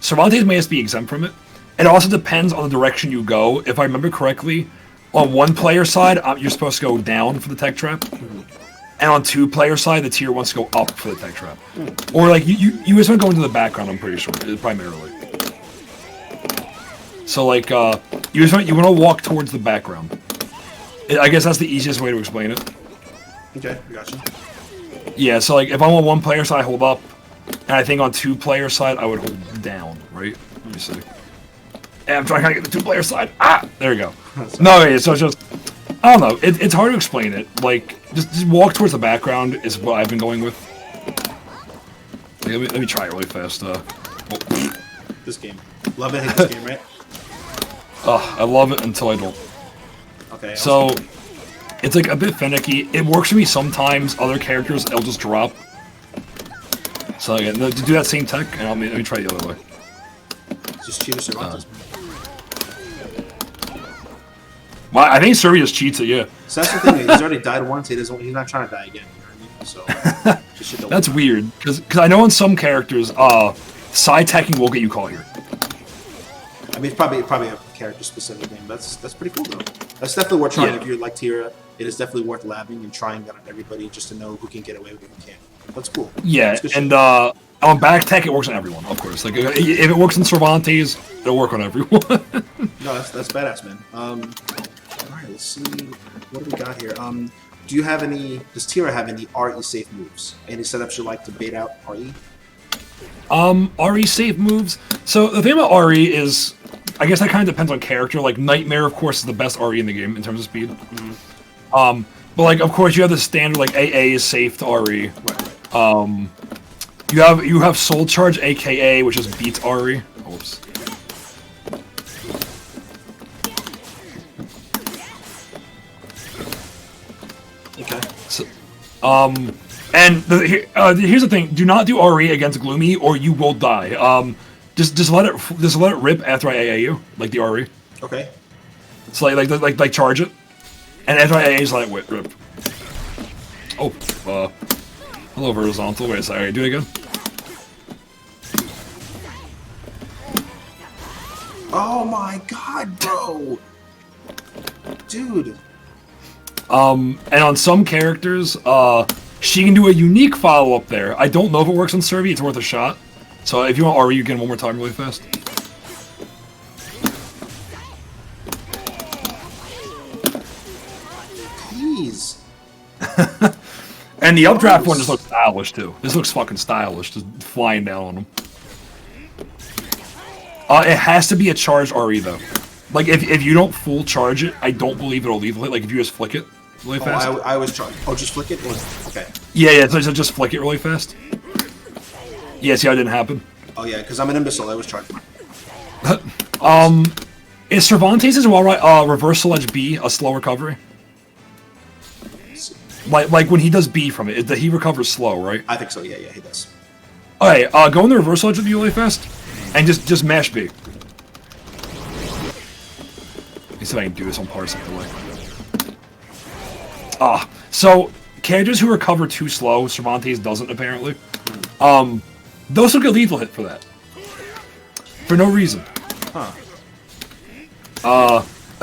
Cervantes may just be exempt from it. It also depends on the direction you go. If I remember correctly, On one player side, you're supposed to go down for the tech trap. And on two player side, the tier wants to go up for the tech trap. Or like you just want to go into the background, I'm pretty sure, primarily. So like you want to walk towards the background. I guess that's the easiest way to explain it. Okay, gotcha. Yeah, so like if I'm on one player side, I hold up, and I think on two player side, I would hold down, right? Let me see. And I'm trying to get the two player side. Ah, there we go. No, yeah, so it's just I don't know. It's hard to explain it. Like just walk towards the background is what I've been going with. Let me try it really fast. This game, love it. Hate this game, right? I love it until I don't. Okay. So, it's like a bit finicky. It works for me sometimes. Other characters, it'll just drop. So again, to do that same tech, and let me try the other way. Just cheat or Cervantes. Well, I think Survey just cheats it, yeah. So that's the thing. He's already died once. He's not trying to die again. You know what I mean? So just that's weird because I know in some characters, side teching will get you caught here. I mean, it's probably a character specific thing. That's pretty cool though. That's definitely worth trying. If you're like Tira, it is definitely worth labbing and trying that on everybody just to know who can get away with it and who can't. That's cool. Yeah, and on back tech it works on everyone, of course. Like if it works in Cervantes, it'll work on everyone. No, that's badass, man. All right, let's see what do we got here. Do you have any? Does Tira have any RE safe moves? Any setups you like to bait out RE? RE safe moves. So the thing about RE is, I guess that kind of depends on character. Like Nightmare, of course, is the best RE in the game in terms of speed. Mm-hmm. But like, of course, you have the standard like AA is safe to RE. Right. You have Soul Charge, AKA, which is beats RE. Oops. Okay. So, and here's the thing: do not do RE against Gloomy, or you will die. Just let it rip after I AA you, like the RE. Okay. So like charge it, and after I AA, just let it rip. Oh, hello horizontal. Wait a second, do it again. Oh my god, bro, dude. And on some characters, she can do a unique follow-up there. I don't know if it works on Servi, it's worth a shot. So if you want RE, you can one more time really fast. Please. And the updraft one just looks stylish, too. This looks fucking stylish, just flying down on them. It has to be a charged RE, though. Like, if you don't full charge it, I don't believe it'll lethal it. Like, if you just flick it really fast. I was charged. Oh, just flick it? Okay. Yeah, so just flick it really fast. Yeah, see how it didn't happen? Oh, yeah, because I'm an imbecile. I was charged. Is Cervantes as well, right? Reversal edge B, a slow recovery? Like when he does B from it, he recovers slow, right? I think so, yeah, he does. Alright, go in the reversal edge with you really fast, and just mash B. Let me see if I can do this on parts of the way. So, characters who recover too slow, Cervantes doesn't apparently, those will get lethal hit for that. For no reason.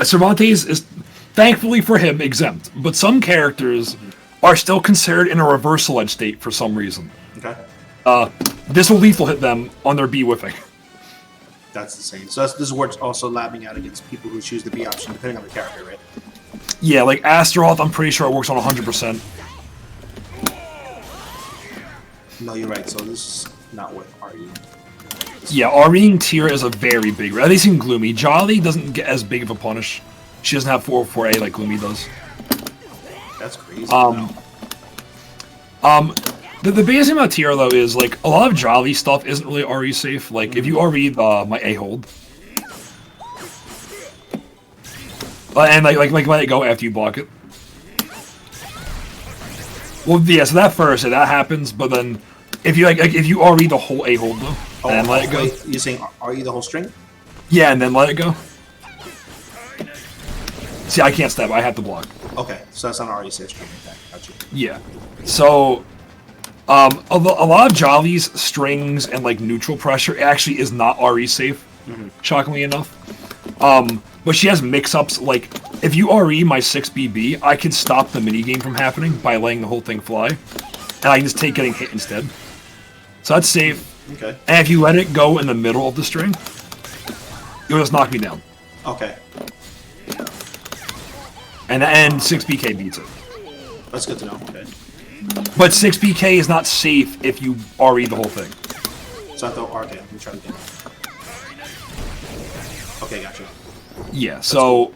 Cervantes is, thankfully for him, exempt, but some characters are still considered in a reversal edge state for some reason. Okay. This will lethal hit them on their B whiffing. That's the same. So this works also labbing out against people who choose the B option, depending on the character, right? Yeah, like Astaroth, I'm pretty sure it works on 100%. No, you're right. So this is not worth RE. Yeah, REing Tira is a very big, at least in Gloomy. Jolly doesn't get as big of a punish. She doesn't have 404A like Gloomy does. That's crazy. The biggest thing about Tira though is like a lot of Jolly stuff isn't really RE safe. Like if you RE my A hold, and like let it go after you block it. Well, yeah, so that first that happens, but then if you if you RE the whole A hold though, and let it go. Wait, you're saying RE the whole string? Yeah, and then let it go. See, I can't stab. I have to block. Okay, so that's not RE safe string. Okay, gotcha. Yeah. So, a lot of Jolly's strings and like neutral pressure actually is not RE safe, shockingly enough. But she has mix-ups like if you RE my 6BB, I can stop the minigame from happening by letting the whole thing fly. And I can just take getting hit instead. So that's safe. Okay. And if you let it go in the middle of the string, you'll just knock me down. Okay. And 6BK beats it. That's good to know. Okay. But 6BK is not safe if you RE the whole thing. So I thought, okay, let me try again. Okay, gotcha. Yeah, so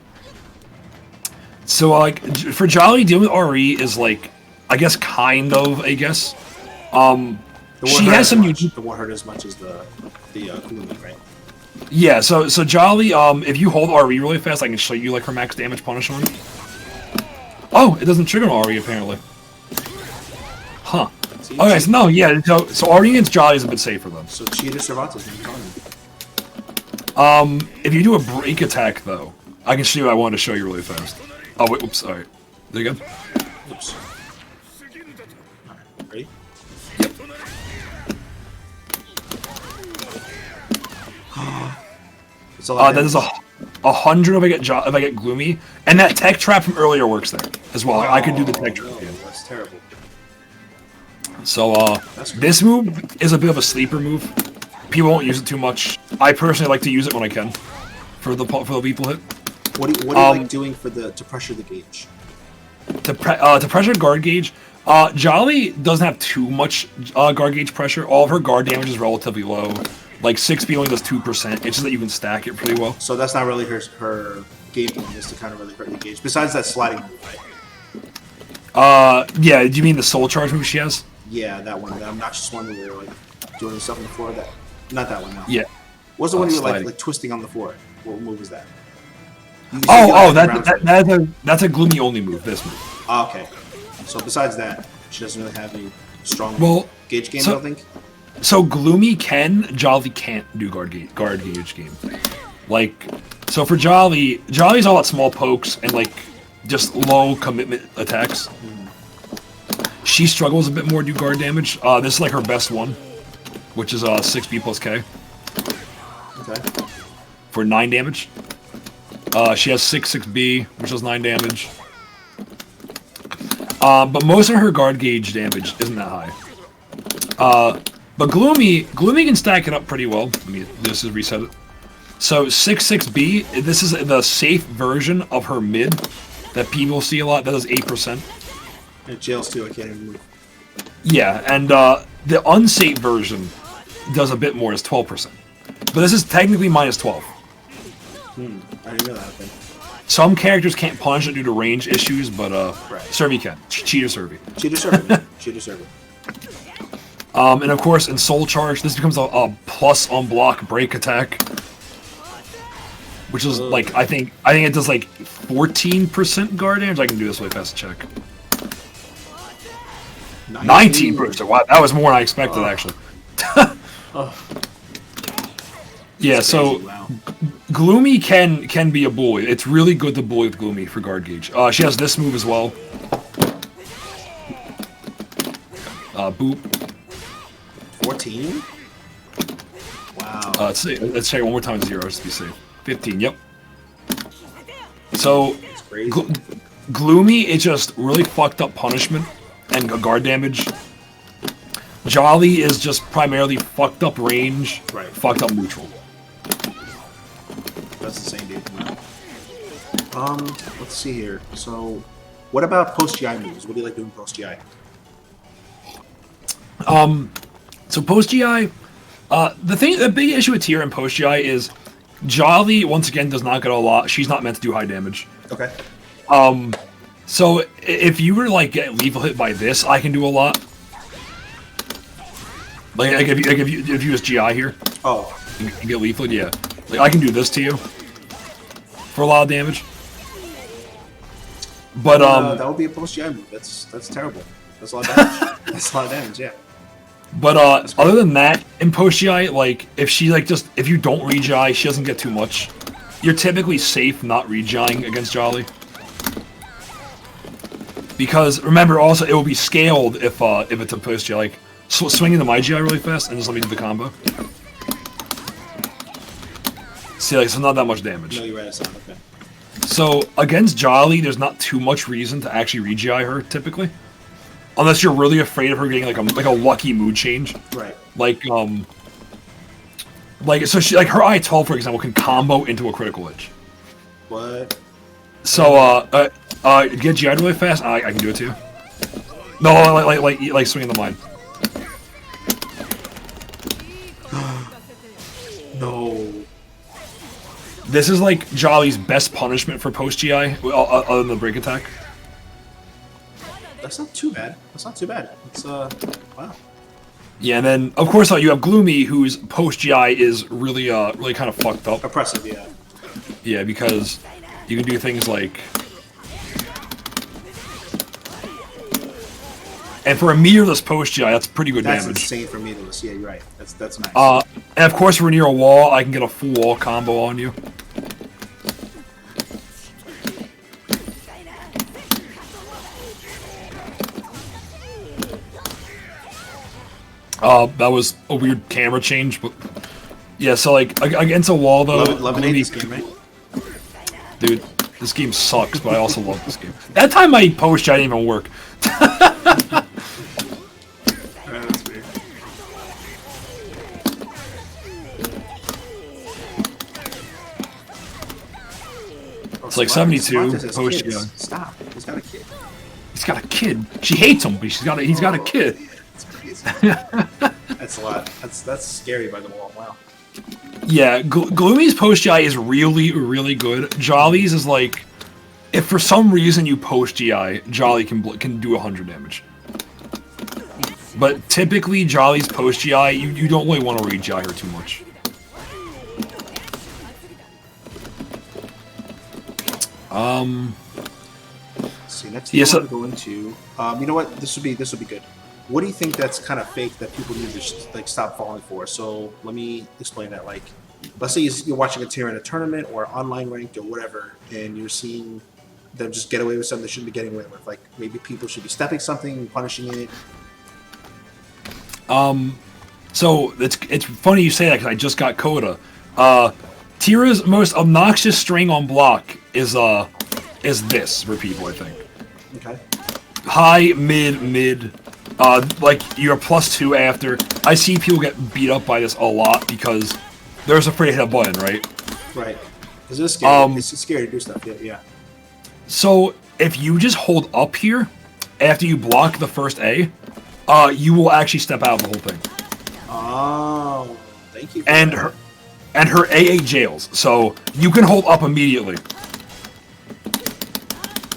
like for Jolly, dealing with RE is like, I guess kind of, I guess. She has some unique. It won't hurt as much as the Gloomy, right? Yeah, so Jolly, if you hold RE really fast, I can show you like her max damage punish on. Oh, it doesn't trigger on RE apparently. Huh. Okay, so no, yeah, so RE against Jolly is a bit safer though. So Cheetah Cervantes, if you do a break attack though, I can show you what I wanted to show you really fast. Oh wait, oops, alright. There you go. Oops. Alright, ready? Yep. That is 100 if I get Gloomy, and that tech trap from earlier works there as well. I could do the tech trap. No, that's terrible. So this move is a bit of a sleeper move. People won't use it too much. I personally like to use it when I can for the people hit. What do you like doing to pressure the gauge? To pressure guard gauge, Jolly doesn't have too much guard gauge pressure. All of her guard damage is relatively low. Like 6B only does 2%. It's just that you can stack it pretty well. So that's not really her game plan, is to kind of really hurt the gauge. Besides that sliding move, right? Yeah. Do you mean the soul charge move she has? Yeah, that one. That obnoxious one where you're like doing stuff on the floor. Not that one. No. Yeah. What's the one you were like twisting on the floor? What move was that? That's a Gloomy only move. This move. Oh, okay. So besides that, she doesn't really have any strong gauge game. I don't think. So Gloomy can, Jolly can't do guard gauge game. Like, so for Jolly's all about small pokes and like just low commitment attacks. She struggles a bit more to do guard damage. This is like her best one, which is 6B plus K. Okay. For 9 damage. She has 6B, which does 9 damage. But most of her guard gauge damage isn't that high. But Gloomy can stack it up pretty well. Let me just reset it. So 6B, this is the safe version of her mid that people see a lot. That does 8%. And jails too, I can't even move. Yeah, and the unsafe version does a bit more, it's 12%. But this is technically minus 12. I didn't know that. Okay. Some characters can't punish it due to range issues, but right. Survey can. Cheater Survey. Cheater Survey. Cheater Survey. And of course, in Soul Charge, this becomes a plus on block break attack, which is like I think it does like 14% guard damage. I can do this really fast to check. 19%. Wow, that was more than I expected actually. Yeah, so wow. Gloomy can be a bully. It's really good to bully with Gloomy for guard gauge. She has this move as well. Boop. 14? Wow. Let's see. Let's check it one more time. 0 just to be safe. 15. Yep. So Gloomy is just really fucked up punishment and guard damage. Jolly is just primarily fucked up range, fucked up neutral. That's the same dude. Let's see here. So, what about post GI moves? What do you like doing post GI? So post GI, the big issue with Tira and post GI is Jolly once again does not get a lot. She's not meant to do high damage. Okay. So if you were to like get lethal hit by this, I can do a lot. Like if you use GI here. Oh. You get lethal, yeah. Like I can do this to you for a lot of damage. But that would be a post GI move. That's terrible. That's a lot of damage. That's a lot of damage. Yeah. But other than that, in post GI, like if you don't re-GI, she doesn't get too much. You're typically safe not re-GIing against Jolly. Because remember, also it will be scaled if it's a post GI. Like swing into my GI really fast and just let me do the combo. See, like, so not that much damage. No, you're right. It's not okay. So against Jolly, there's not too much reason to actually re-GI her typically, unless you're really afraid of her getting like a lucky mood change. Right. So she her I-12 for example can combo into a critical hit. What? So get GI'd really fast. I can do it too. No, like swinging the mine. No. This is like Jolly's best punishment for post GI, other than the break attack. That's not too bad. That's not too bad. It's wow. Yeah, and then of course you have Gloomy, whose post GI is really kind of fucked up. Oppressive, yeah. Yeah, because you can do things like, and for a meterless post GI, that's pretty good damage. That's insane for meterless. Yeah, you're right. That's nice. And of course, we're near a wall. I can get a full wall combo on you. That was a weird camera change, but yeah. So like against a wall though, love and hate this game, right? Dude, this game sucks, but I also love this game. That time my post GI didn't even work. That's weird. It's like 72 post GI. Stop. He's got a kid. He's got a kid. She hates him, but he's got a kid. That's crazy. That's a lot. That's scary by the wall. Wow. Yeah, Gloomy's post GI is really, really good. Jolly's is like, if for some reason you post GI, Jolly can do 100 damage. But typically, Jolly's post GI, you don't really want to re-GI her too much. See, next thing I want to go into, you know what? This would be good. What do you think that's kind of fake that people need to stop falling for? So let me explain that. Like, let's say you're watching a tier in a tournament or online ranked or whatever, and you're seeing them just get away with something they shouldn't be getting away with. Like maybe people should be stepping something, punishing it. So it's funny you say that because I just got Coda. Tira's most obnoxious string on block is this for people, I think. Okay. High, mid. Like you're +2 after. I see people get beat up by this a lot because they're just afraid to hit a button, right? Right. Because it's scary. It's scary to do stuff. Yeah. So if you just hold up here after you block the first A, you will actually step out of the whole thing. Oh, thank you. And her AA jails, so you can hold up immediately,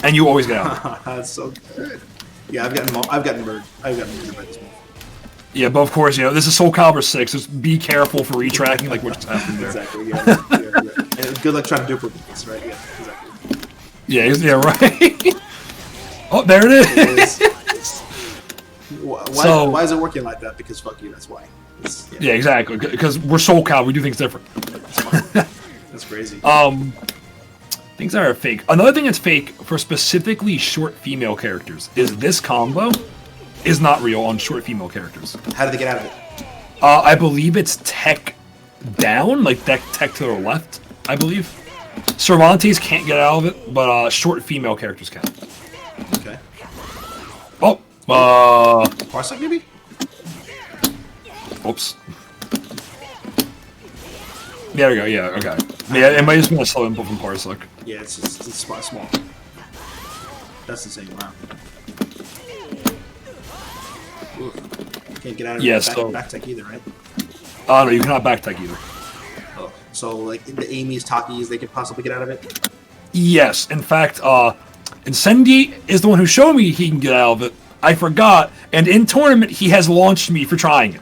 and you always get out. That's so good. Yeah, I've gotten murdered by this move. Yeah, but of course, this is Soul Calibur 6. Just be careful for retracking, like what just happened there. Exactly. Yeah. And good luck trying to duplicate this, right? Yeah, exactly. Yeah, right. Oh, there it is. Why is it working like that? Because fuck you, that's why. Yeah, exactly. Because we're Soul Calibur, we do things different. That's crazy. Things that are fake. Another thing that's fake for specifically short female characters is this combo is not real on short female characters. How did they get out of it? I believe it's tech down, like tech to the left, I believe. Cervantes can't get out of it, but short female characters can. Okay. Oh, Parsec maybe? Oops. There we go, yeah, okay. Yeah, it might just be a slow input from Parsec. Yeah, it's small. That's insane, wow. Ooh. Can't get out of it back tech either, right? No, you cannot back tech either. Oh, so like the Amy's, Takis, they could possibly get out of it? Yes, in fact, Incendi is the one who showed me he can get out of it. I forgot, and in tournament, he has launched me for trying it.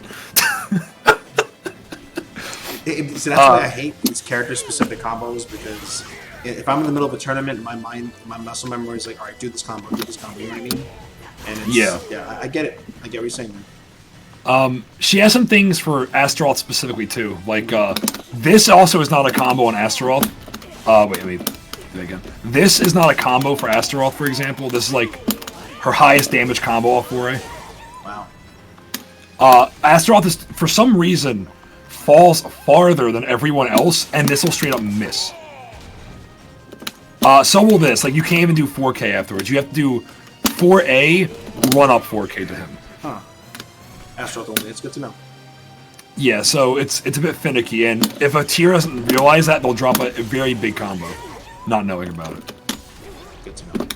So that's why I hate these character-specific combos, because if I'm in the middle of a tournament, my muscle memory is like, all right, do this combo, you know what I mean? And it's, yeah, I get it. I get what you're saying. She has some things for Astaroth specifically too. Like this also is not a combo on Astaroth. Wait, let me do it again. This is not a combo for Astaroth, for example. This is like her highest damage combo off foray. Wow. Astaroth is, for some reason, falls farther than everyone else, and this will straight up miss. So will this. Like, you can't even do 4K afterwards. You have to do 4A, run up 4K to him. Huh. Astral only. It's good to know. Yeah, so it's a bit finicky, and if a tier doesn't realize that, they'll drop a very big combo, not knowing about it. Good to know.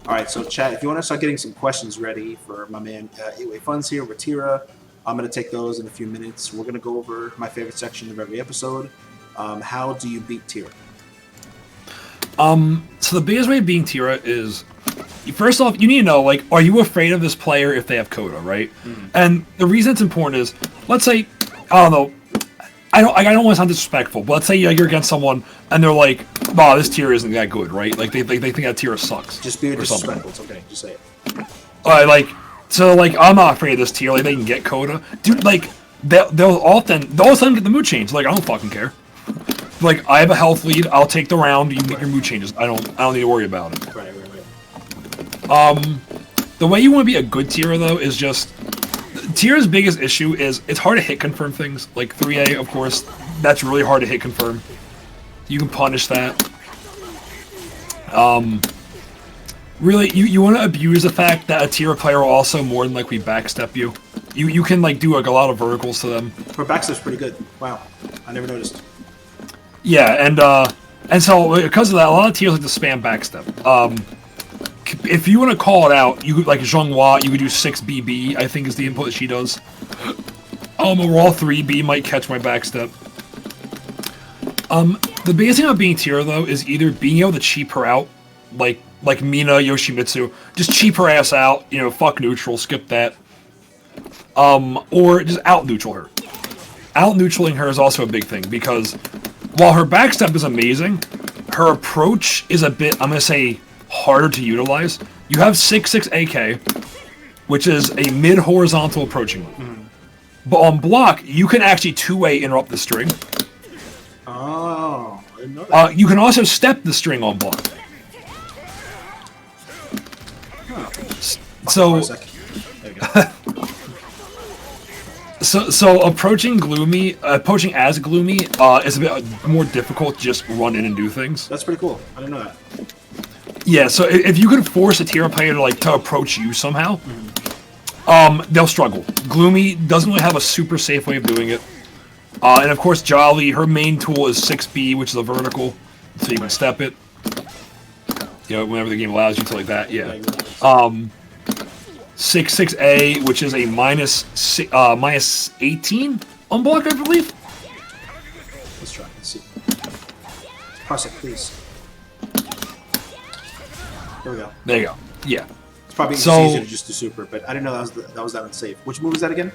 All right, so chat, if you want to start getting some questions ready for my man 8wayfunz here with Tira, I'm going to take those in a few minutes. We're going to go over my favorite section of every episode. How do you beat Tira? So the biggest way of beating Tira is, first off, you need to know, like, are you afraid of this player if they have Coda, right? Mm-hmm. And the reason it's important is, let's say, I don't know, I don't want to sound disrespectful, but let's say you're against someone and they're like, "Wow, this tier isn't that good," right? Like they think that tier sucks. Just be disrespectful. It's okay. Just say it. I'm not afraid of this tier. Like, they can get Coda, dude. Like they'll all of a sudden get the mood change. Like, I don't fucking care. Like, I have a health lead. I'll take the round. You can get your mood changes. I don't need to worry about it. Right. The way you want to be a good tier though is just. Tira's biggest issue is it's hard to hit confirm things. Like 3A, of course, that's really hard to hit confirm. You can punish that. Really, you want to abuse the fact that a Tira player will also more than likely backstep you. You can like do like a lot of verticals to them. Her backstep's pretty good. Wow, I never noticed. Yeah, and so because of that, a lot of Tiras like to spam backstep. If you want to call it out, you could, like Zhonghua, you could do 6BB, I think is the input that she does. A raw 3B might catch my backstep. The biggest thing about being Tira, though, is either being able to cheap her out, like Mina, Yoshimitsu, just cheap her ass out, fuck neutral, skip that. Or just out-neutral her. Out-neutraling her is also a big thing, because while her backstep is amazing, her approach is a bit, I'm going to say, harder to utilize. You have 6-6 AK, which is a mid-horizontal approaching move. Mm-hmm. But on block, you can actually two-way interrupt the string. Oh, I didn't know that. You can also step the string on block. Huh. So, there you go. so approaching as Gloomy is a bit more difficult to just run in and do things. That's pretty cool. I didn't know that. Yeah, so if you could force a Tira player to approach you somehow, they'll struggle. Gloomy doesn't really have a super safe way of doing it. And of course, Jolly, her main tool is 6B, which is a vertical, so you can step it. Whenever the game allows you to like that, yeah. 6-6A, which is a minus 18 on block, I believe. Let's try. Let's see. Parsec, please. There we go. There you go. Yeah. It's probably easier to just do super, but I didn't know that was that unsafe. Which move is that again?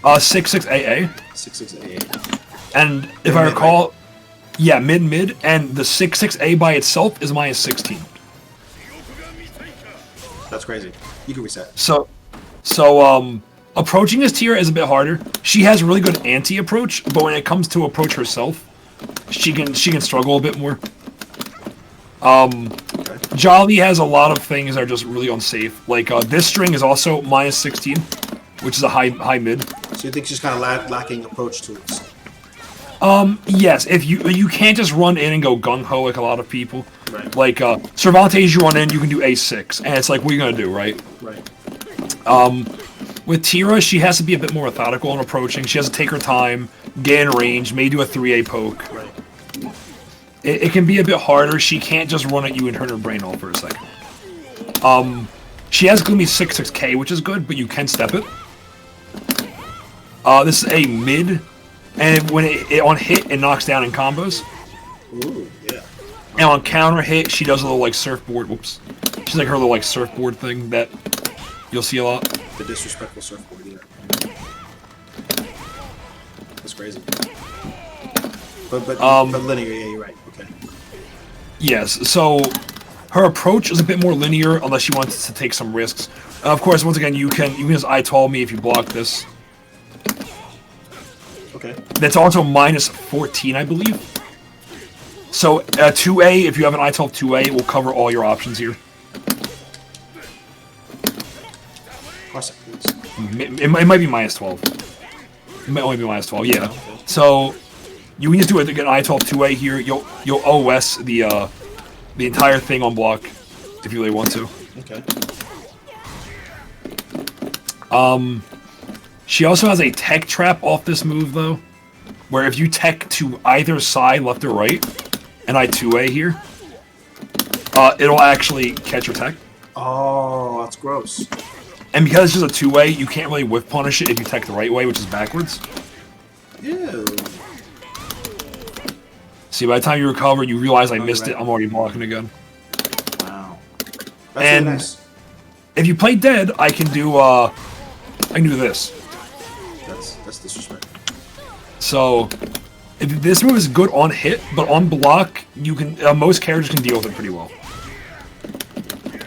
6-6AA. 6-6-AA. And if I recall, yeah, mid, and the 6-6A by itself is minus 16. That's crazy. You can reset. So approaching this tier is a bit harder. She has really good anti-approach, but when it comes to approach herself, she can struggle a bit more. Jolly has a lot of things that are just really unsafe. Like this string is also minus 16, which is a high mid. So you think she's kind of lacking approach tools? Yes. If you can't just run in and go gung ho like a lot of people. Right. Like Cervantes, you run in, you can do A6, and it's like, what are you gonna do, right? Right. With Tira, she has to be a bit more methodical in approaching. She has to take her time, get in range, maybe do a 3A poke. Right. It can be a bit harder. She can't just run at you and turn her brain off for a second. She has Gloomy 6-6K, which is good, but you can step it. This is a mid, and when it on hit, it knocks down in combos. Ooh, yeah. And on counter hit, she does a little like surfboard. Whoops. She's like her little like surfboard thing that you'll see a lot. The disrespectful surfboard, yeah. That's crazy. But linear, yeah, you're right. Okay. Yes, so her approach is a bit more linear unless she wants to take some risks. Of course, once again, you can just I-12 me if you block this. Okay. That's also minus 14, I believe. So 2A, if you have an I-12 2A, will cover all your options here. It might be minus 12. It might only be minus 12, yeah. So you can just do an I-12 2A here. You'll OS the the entire thing on block if you really want to. Okay. She also has a tech trap off this move, though, where if you tech to either side, left or right, and I 2A here, it'll actually catch your tech. Oh, that's gross. And because it's just a 2-way, you can't really whiff punish it if you tech the right way, which is backwards. Ew. See, by the time you recover, you realize I missed it. I'm already blocking again. Wow. That's and really nice. If you play dead, I can do this. That's disrespect. So, if this move is good on hit, but on block, you can most characters can deal with it pretty well. Okay.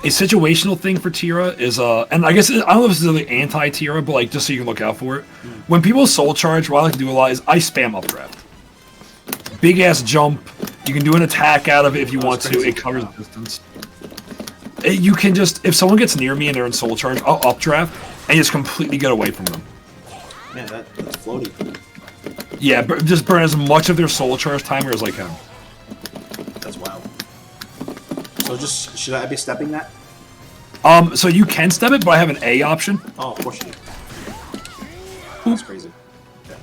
A situational thing for Tira is and I guess I don't know if this is really anti-Tira, but like just so you can look out for it. When people soul charge, what I like to do a lot is I spam updraft. Big ass jump. You can do an attack out of it if you want to. It covers distance. You can just, if someone gets near me and they're in soul charge, I'll updraft and just completely get away from them. Man, that's floaty. Yeah, just burn as much of their soul charge timer as I can. That's wild. So just, should I be stepping that? So you can step it, but I have an A option. Oh, of course you do. That's crazy. Okay.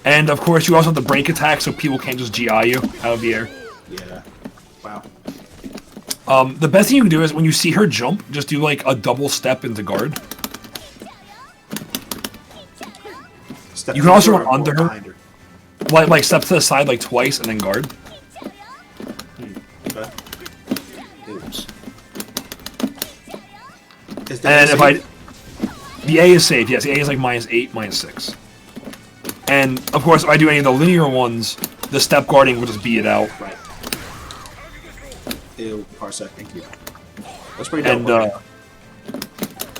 And of course, you also have the break attack, so people can't just GI you out of the air. Yeah. Wow. The best thing you can do is when you see her jump, just do like a double step into guard. Step You can also run or under her. behind her. Like step to the side like twice and then guard. Okay. Oops. Is And if safe? the A is safe, yes, the A is like -8, -6. And of course, if I do any of the linear ones, the step guarding will just beat it out. Right. Ew, parsec, thank you. That's pretty dope. And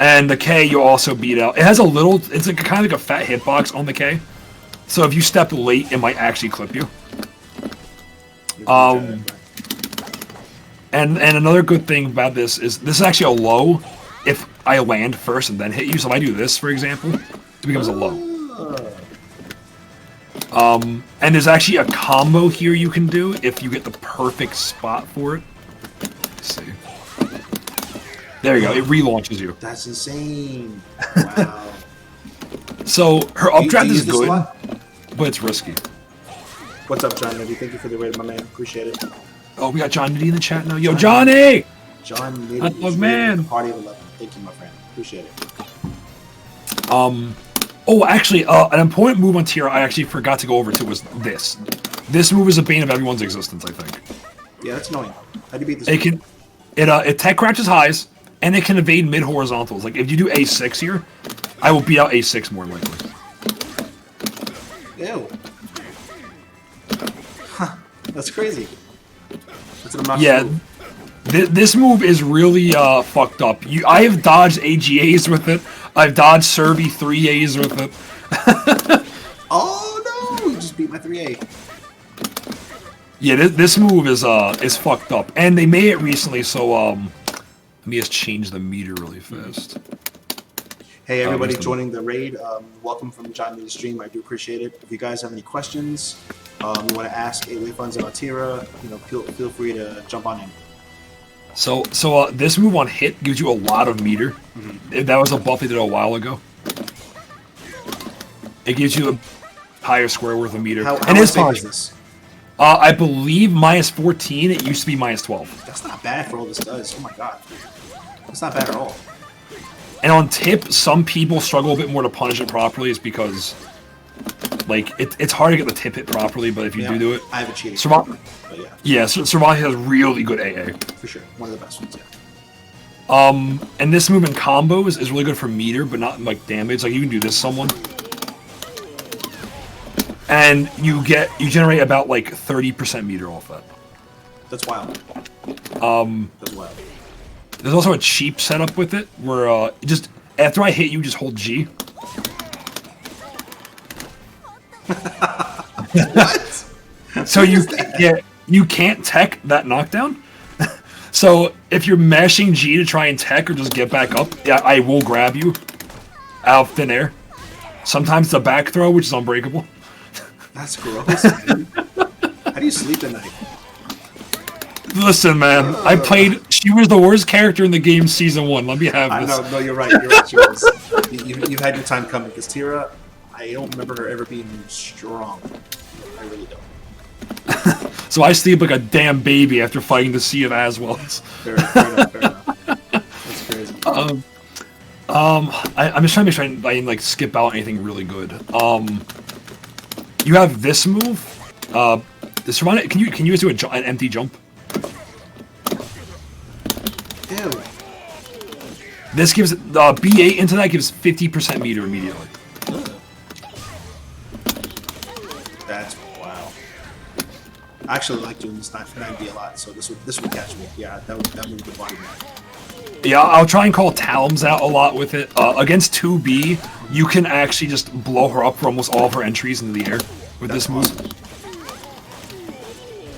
and the K you'll also beat out. It has a little, it's like kind of like a fat hitbox on the K. So if you step late, it might actually clip you. And another good thing about this is actually a low if I land first and then hit you. So if I do this, for example, it becomes a low. And there's actually a combo here you can do if you get the perfect spot for it. Let's see. There you go. It relaunches you. That's insane. Wow. So her Do you updraft use is this a good, lot? but it's risky. What's up, John Nitty? Thank you for the raid, my man. Appreciate it. Oh, we got John Nitty in the chat now. Yo, Johnny! John Nitty. Hot dog man. Party of 11. Thank you, my friend. Appreciate it. Oh, actually, an important move on Tira I actually forgot to go over to was this. This move is a bane of everyone's existence, I think. Yeah, that's annoying. How do you beat this? It can, it tech crouches highs, and it can evade mid horizontals. Like if you do A6 here, I will beat out A6 more likely. Ew. Huh. That's crazy. That's an obnoxious Yeah, move. this move is really fucked up. I have dodged AGAs with it. I've dodged Serby 3As with it. Oh no! You just beat my 3A. Yeah, this move is fucked up, and they made it recently. So let me just change the meter really fast. Hey everybody joining the raid, welcome from John Nitty stream. I do appreciate it. If you guys have any questions, you want to ask 8wayfunz about Tira, feel free to jump on in. So this move on hit gives you a lot of meter. That was a buff they did a while ago. It gives you a higher square worth of meter. How and it's safe is this? I believe -14. It used to be -12. That's not bad for all this does. Oh my god. That's not bad at all. And on tip, some people struggle a bit more to punish it properly. Is because, like, it's hard to get the tip hit properly. But if you do it, I have a cheating. Servant, But yeah, yeah, Servant has really good AA. for sure. One of the best ones, yeah. And this move in combos is really good for meter, but not like damage. Like you can do this to someone, and you generate about like 30% meter off that. That's wild. That's wild. There's also a cheap setup with it, where just after I hit you, just hold G. What? So you can't tech that knockdown. So if you're mashing G to try and tech or just get back up, yeah, I will grab you out of thin air. Sometimes it's a back throw, which is unbreakable. That's gross, man. How do you sleep at night? Listen, man, I played. She was the worst character in the game season 1. Let me have this. I know, no, you're right. You're right. She was. You've had your time coming because Tira, I don't remember her ever being strong. I really don't. So I sleep like a damn baby after fighting the Sea of Aswells. Fair enough. Fair enough. That's crazy. I'm just trying to make sure I didn't like skip out anything really good. You have this move. This remind. Can you just do an empty jump? Ew. This gives B8 into that gives 50% meter immediately. That's wow. I actually like doing this 9B a lot, so this would catch me. Yeah, that move would body me. Yeah, I'll try and call Talums out a lot with it. Against 2B, you can actually just blow her up for almost all of her entries into the air with this move. Awesome.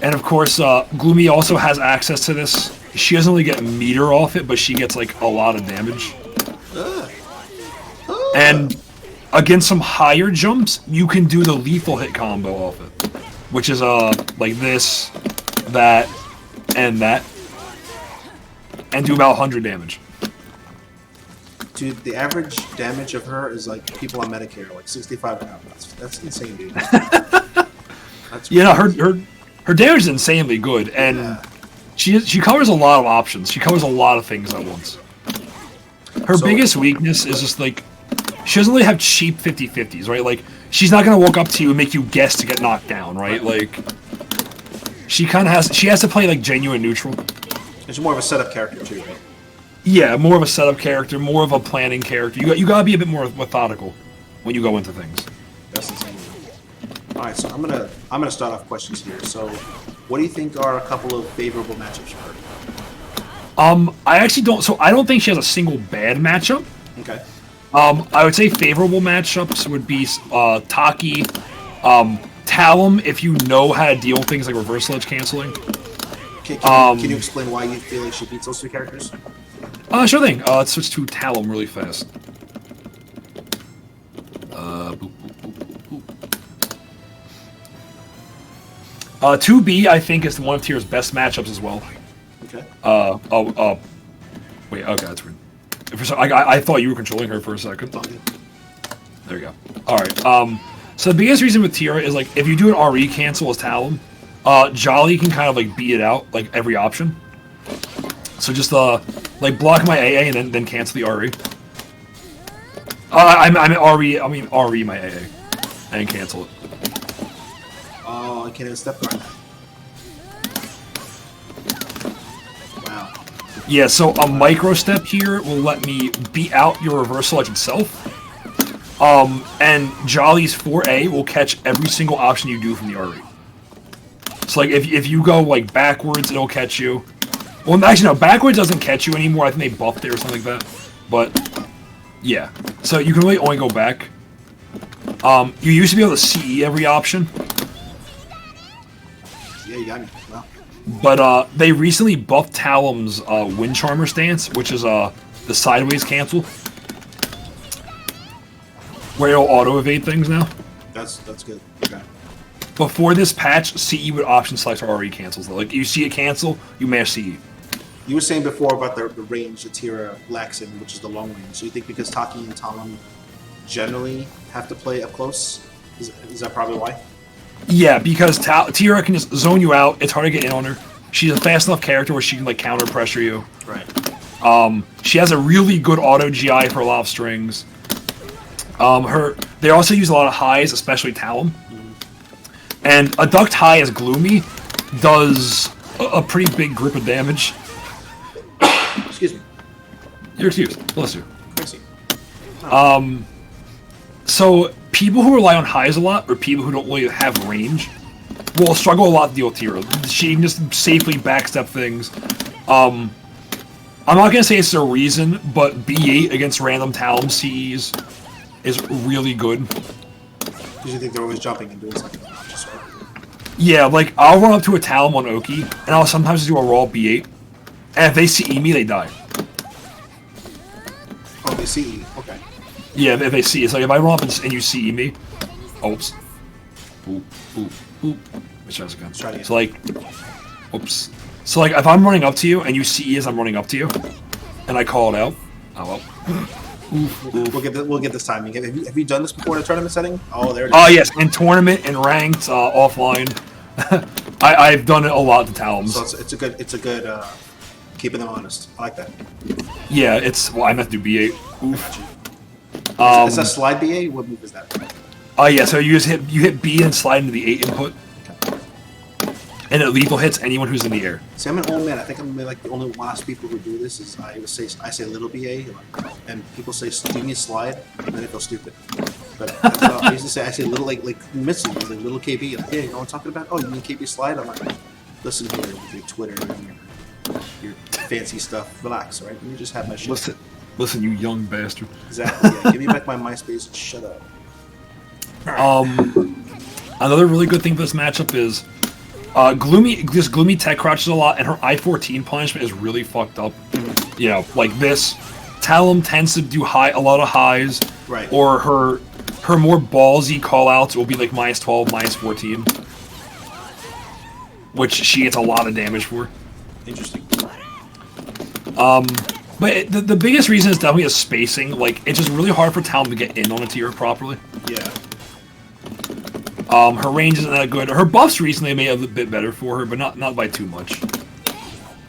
And of course, Gloomy also has access to this. She doesn't really get meter off it, but she gets like a lot of damage. And against some higher jumps, you can do the lethal hit combo off it, which is like this, that, and that, and do about 100 damage. Dude, the average damage of her is like people on Medicare, like 65 and up. That's insane, dude. That's Yeah, her damage is insanely good, and yeah. she covers a lot of options. She covers a lot of things at once. Her biggest weakness is just like she doesn't really have cheap 50-50s, right? Like she's not gonna walk up to you and make you guess to get knocked down, right? Like she has to play like genuine neutral. It's more of a setup character too, right? Yeah, more of a setup character, more of a planning character. You gotta be a bit more methodical when you go into things. That's insane. All right, so I'm gonna start off questions here. So, what do you think are a couple of favorable matchups for her? I actually don't. So I don't think she has a single bad matchup. Okay. I would say favorable matchups would be Taki, Talum, if you know how to deal with things like reversal edge canceling. Can you explain why you feel like she beats those two characters? Sure thing. Let's switch to Talum really fast. Boop, boop, boop, boop, boop. 2B, I think, is one of Tira's best matchups as well. Okay. Wait, okay, that's weird. I thought you were controlling her for a second. There you go. Alright, so the biggest reason with Tira is, like, if you do an RE cancel as Talum, Jolly can kind of, like, beat it out, like, every option. So just, like, block my AA and then cancel the RE. I mean RE my AA. And cancel it. Oh, I can't even step guard. Wow. Yeah, so a micro step here will let me beat out your reversal edge itself. And Jolly's 4A will catch every single option you do from the RE. So like if you go like backwards, it'll catch you. Well, actually no, backwards doesn't catch you anymore. I think they buffed it or something like that. But yeah, so you can really only go back. You used to be able to CE every option. Yeah, you got me. Wow. But they recently buffed Talum's Wind Charmer stance, which is the sideways cancel, where it'll auto evade things now. That's good. Okay. Before this patch, CE would option select or RE cancels though. Like you see it cancel, you mash CE. You were saying before about the range that Tira lacks in, which is the long range. So you think because Taki and Talum generally have to play up close? Is that probably why? Yeah, because Tira can just zone you out. It's hard to get in on her. She's a fast enough character where she can like counter pressure you. Right. She has a really good auto GI for a lot of strings. They also use a lot of highs, especially Talum. And a ducked high as Gloomy does a pretty big grip of damage. Excuse me. You're excused. Bless you. Crazy. So people who rely on highs a lot, or people who don't really have range, will struggle a lot to deal with Tira. She can just safely backstep things. I'm not gonna say it's a reason, but B8 against random Talum CEs is really good. Because you think they're always jumping and doing something obnoxious, right? Yeah, like I'll run up to a Talum on Oki, and I'll sometimes do a raw B8, and if they CE me, they die. Oh, they see. Okay. Yeah, if they see, it's like if I run up and you CE me, oops. Oop, oop, oop. Let's try this again. Try it again. So like, oops. So like, if I'm running up to you and you see as I'm running up to you, and I call it out, oh well. Oof, oof. We'll get this timing. Have you done this before in a tournament setting? Oh, there it is. Oh yes, in tournament, in ranked, offline. I've done it a lot to Talons. So it's a good keeping them honest. I like that. Yeah, it's I meant to do B8. Is that slide BA? What move is that? Oh yeah, so you hit B and slide into the 8 input, and it lethal hits anyone who's in the air. See, I'm an old man. I think I'm like the only last people who do this. Is I say little BA, and people say do you slide, and then they feel stupid. But I used to say I say little like missing like little KB. Like, yeah, you know what I'm talking about? Oh, you mean KB slide? I'm like, listen here with your Twitter and your fancy stuff. Relax, all right? Let me just have my shit. Listen, you young bastard. Exactly. Yeah. Give me back my MySpace and shut up. Another really good thing for this matchup is Gloomy tech crouches a lot, and her I-14 punishment is really fucked up. You know, like this. Talon tends to do a lot of highs, right? Or her more ballsy callouts will be like -12, -14, which she gets a lot of damage for. Interesting. But the biggest reason is definitely a spacing. Like, it's just really hard for Talon to get in on a tier properly. Yeah. Her range isn't that good. Her buffs recently made it a bit better for her, but not by too much.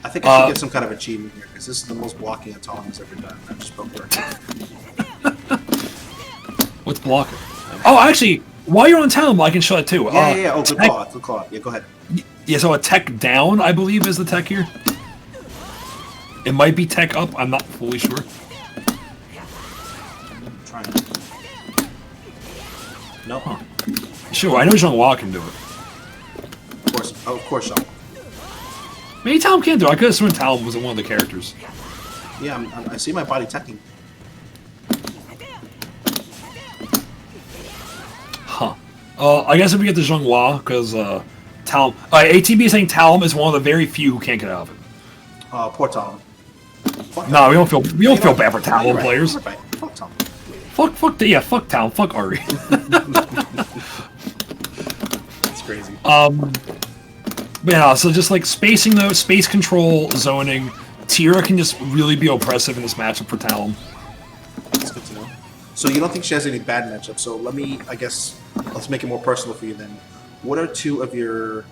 I think I should get some kind of achievement here, because this is the most blocking a Talon has ever done. I just broke her. What's blocking? Oh, actually, while you're on Talon, I can show that too. Yeah. Oh, good call. Yeah, go ahead. Yeah, so a tech down, I believe, is the tech here. It might be tech up. I'm not fully sure. I'm trying. No. Huh. Sure, I know Zhonghua can do it. Of course, Sean. Maybe Talon can't do it. I could have sworn Talon was one of the characters. Yeah, I see my body teching. Huh. I guess if we get the Zhonghua, because Talon... ATB is saying Talon is one of the very few who can't get out of it. Poor Talon. No, we don't feel bad for Talon players. Right. Fuck Talon. Fuck Talon. Fuck Ari. That's crazy. But yeah, so just like spacing though, space control, zoning, Tira can just really be oppressive in this matchup for Talon. That's good to know. So you don't think she has any bad matchups? So let's make it more personal for you then. What are two of your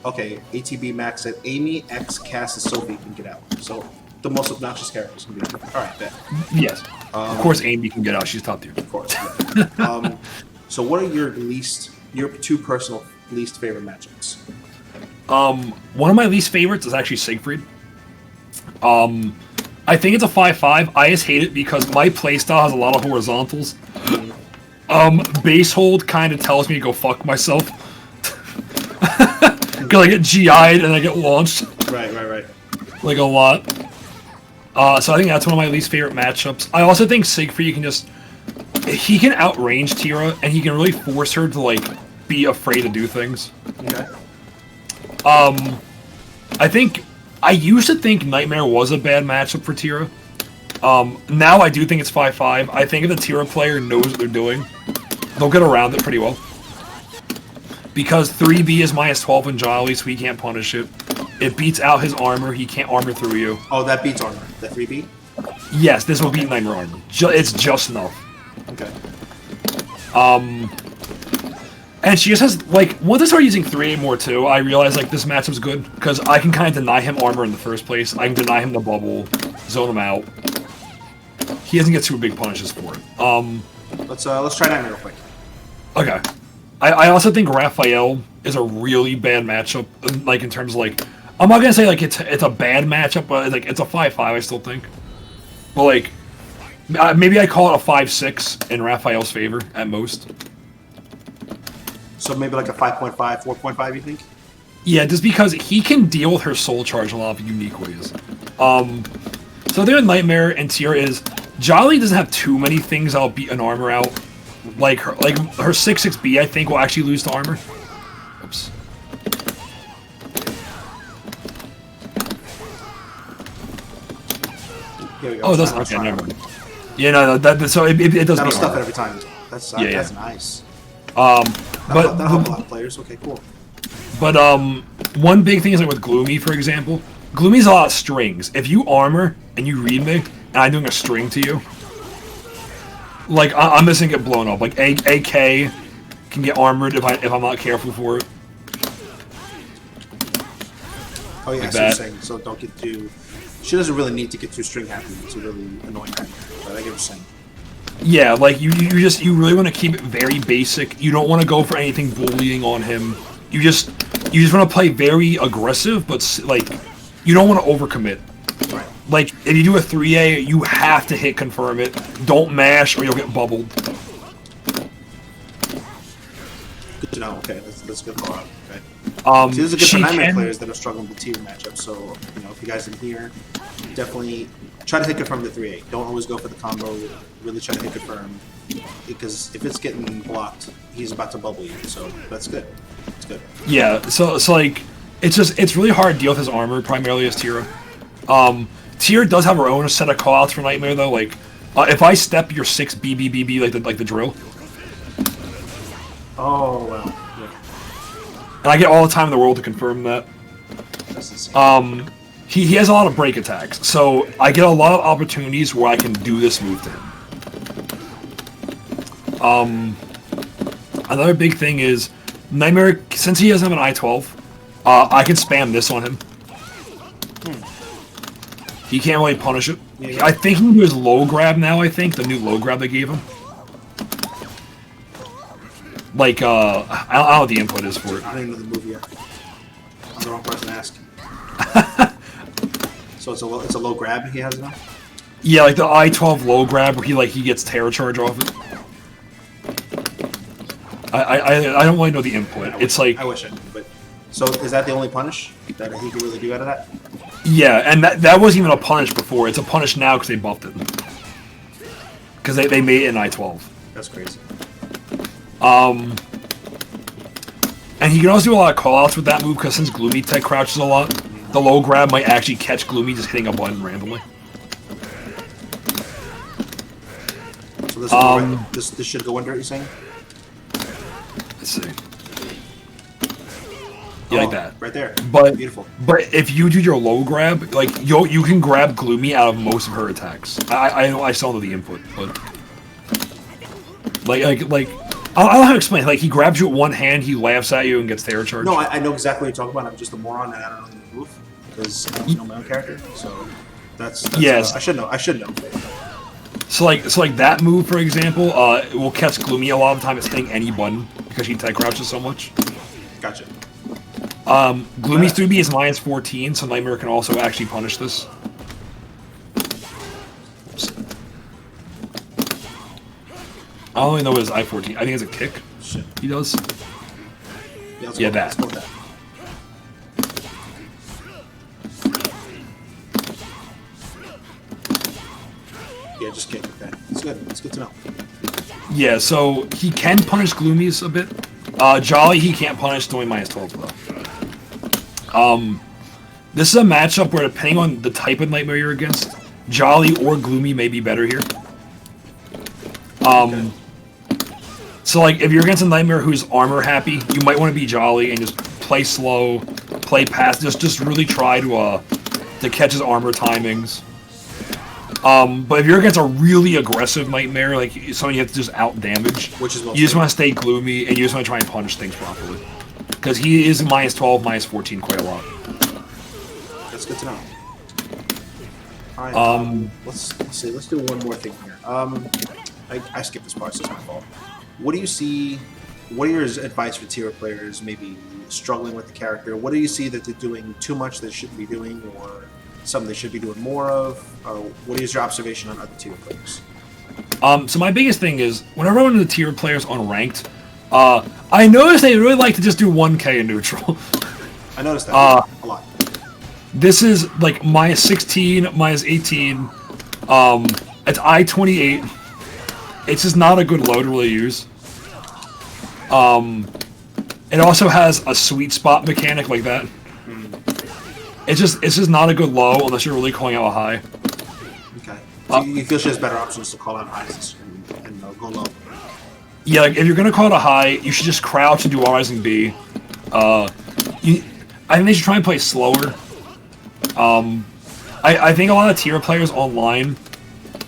ATB Max said Amy, X, Cass, and Sophie can get out. So the most obnoxious characters can get out. Alright, bet. Yes. Of course Amy can get out, she's top tier. Of course. Yeah. So what are your two personal least favorite matchups? One of my least favorites is actually Siegfried. I think it's a 5-5. I just hate it because my playstyle has a lot of horizontals. Base hold kind of tells me to go fuck myself. Cause I get GI'd and I get launched. Right. Like a lot. So I think that's one of my least favorite matchups. I also think Siegfried he can outrange Tira and he can really force her to like be afraid to do things. Okay. I used to think Nightmare was a bad matchup for Tira. Now I do think it's 5-5. I think if the Tira player knows what they're doing, they'll get around it pretty well. Because 3B is -12 in Jolly, so he can't punish it. It beats out his armor, he can't armor through you. Oh, that beats armor. The 3B? Yes, this will beat Nightmare armor. It's just enough. Okay. And she just has, like, once I started using 3A more too, I realized, like, this matchup's good. Because I can kind of deny him armor in the first place. I can deny him the bubble, zone him out. He doesn't get super big punishes for it. Let's try Nightmare real quick. Okay. I also think Raphael is a really bad matchup, like, in terms of, like... I'm not gonna say, like, it's a bad matchup, but, like, it's a 5-5, I still think. But, like, maybe I call it a 5-6 in Raphael's favor, at most. So maybe like a 5.5, 4.5, you think? Yeah, just because he can deal with her soul charge in a lot of unique ways. So their Nightmare and Tira is... Jolly doesn't have too many things that'll beat an armor out. Like her 6-6B, I think, will actually lose to armor. Oops. Here we go. Oh, that's okay. Never mind. Yeah, no, so it does. That'll stuff it every time. That's nice. But that'll help a lot of players. Okay, cool. But one big thing is like with Gloomy, for example. Gloomy's a lot of strings. If you armor and you read me, and I'm doing a string to you, like I'm just gonna get blown up. Like AK can get armored if I'm not careful for it. Oh yeah, like I see what you're saying. So don't get too. She doesn't really need to get too string happy. It's a really annoying happy. But I get what you're saying. Yeah, like you really want to keep it very basic. You don't want to go for anything bullying on him. You just want to play very aggressive, but like you don't want to overcommit. Right. Like if you do a 3A, you have to hit confirm it. Don't mash or you'll get bubbled. Good to know. Okay, that's a good call out. Okay. See, this is good for Nightmare players that are struggling with tier matchups. So you know, if you guys in here, definitely try to hit confirm the 3A. Don't always go for the combo. Really try to hit confirm, because if it's getting blocked, he's about to bubble you. So that's good. It's good. Yeah. So like it's really hard to deal with his armor primarily as Tira. Tira does have her own set of callouts for Nightmare though. Like if I step your 6 BBBB like the drill. Oh wow. Yeah. And I get all the time in the world to confirm that. That's insane. He has a lot of break attacks, so I get a lot of opportunities where I can do this move to him. Another big thing is Nightmare, since he doesn't have an I-12, I can spam this on him. He can't really punish it. Yeah. I think he can do his low grab now, I think, the new low grab they gave him. Like, I don't know what the input is for it. I don't even know the move yet. I'm the wrong person to ask. So it's a low grab he has now? Yeah, like the I-12 low grab where he gets Terror Charge off it. I don't really know the input. It's like I wish I knew, but so is that the only punish that he can really do out of that? yeah, and that wasn't even a punish before. It's a punish now because they buffed it. Because they made it an I-12. That's crazy. And he can also do a lot of callouts with that move because since Gloomy tech crouches a lot, the low grab might actually catch Gloomy just hitting a button randomly. So this should go under it, you're saying? Let's see. Yeah, like that. Right there. But beautiful. But if you do your low grab, like you can grab Gloomy out of most of her attacks. I still know the input, but like I don't know how to explain. Like he grabs you with one hand, he laughs at you and gets Terror Charge. No, I know exactly what you're talking about. I'm just a moron and I don't know the move because I don't know my own character. So that's yes. I should know. So like that move, for example, it will catch Gloomy a lot of the time. It's hitting any button because she tech crouches so much. Gotcha. Gloomy's 3B is -14, so Nightmare can also actually punish this. I don't even know what his I-14. I think it's a kick. Shit. He does. Yeah, that. Let's go with that. Yeah, just kick. Okay. It's good. It's good to know. Yeah, so he can punish Gloomies a bit. Jolly he can't punish, it's only -12 though. This is a matchup where depending on the type of Nightmare you're against, Jolly or Gloomy may be better here. Okay. So like if you're against a Nightmare who's armor happy, you might want to be Jolly and just play slow, play past, just really try to catch his armor timings. But if you're against a really aggressive Nightmare, like someone you have to just out damage, Which is you just want to stay Gloomy and you just want to try and punish things properly. Because he is -12, -14 quite a lot. That's good to know. Alright, let's see. Let's do one more thing here. I skipped this part, so it's my fault. What do you see? What are your advice for tier players maybe struggling with the character? What do you see that they're doing too much they shouldn't be doing, or something they should be doing more of? What is your observation on other tier players? So my biggest thing is, whenever I run into tier players on ranked, I notice they really like to just do 1k in neutral. I noticed that a lot. This is like -16, -18. It's I-28. It's just not a good low to really use. It also has a sweet spot mechanic like that. It's just not a good low unless you're really calling out a high. Okay. So you feel she has better options to call out highs and go low? Yeah, like if you're gonna call it a high, you should just crouch and do R rising B. I think they should try and play slower. I think a lot of Tira players online,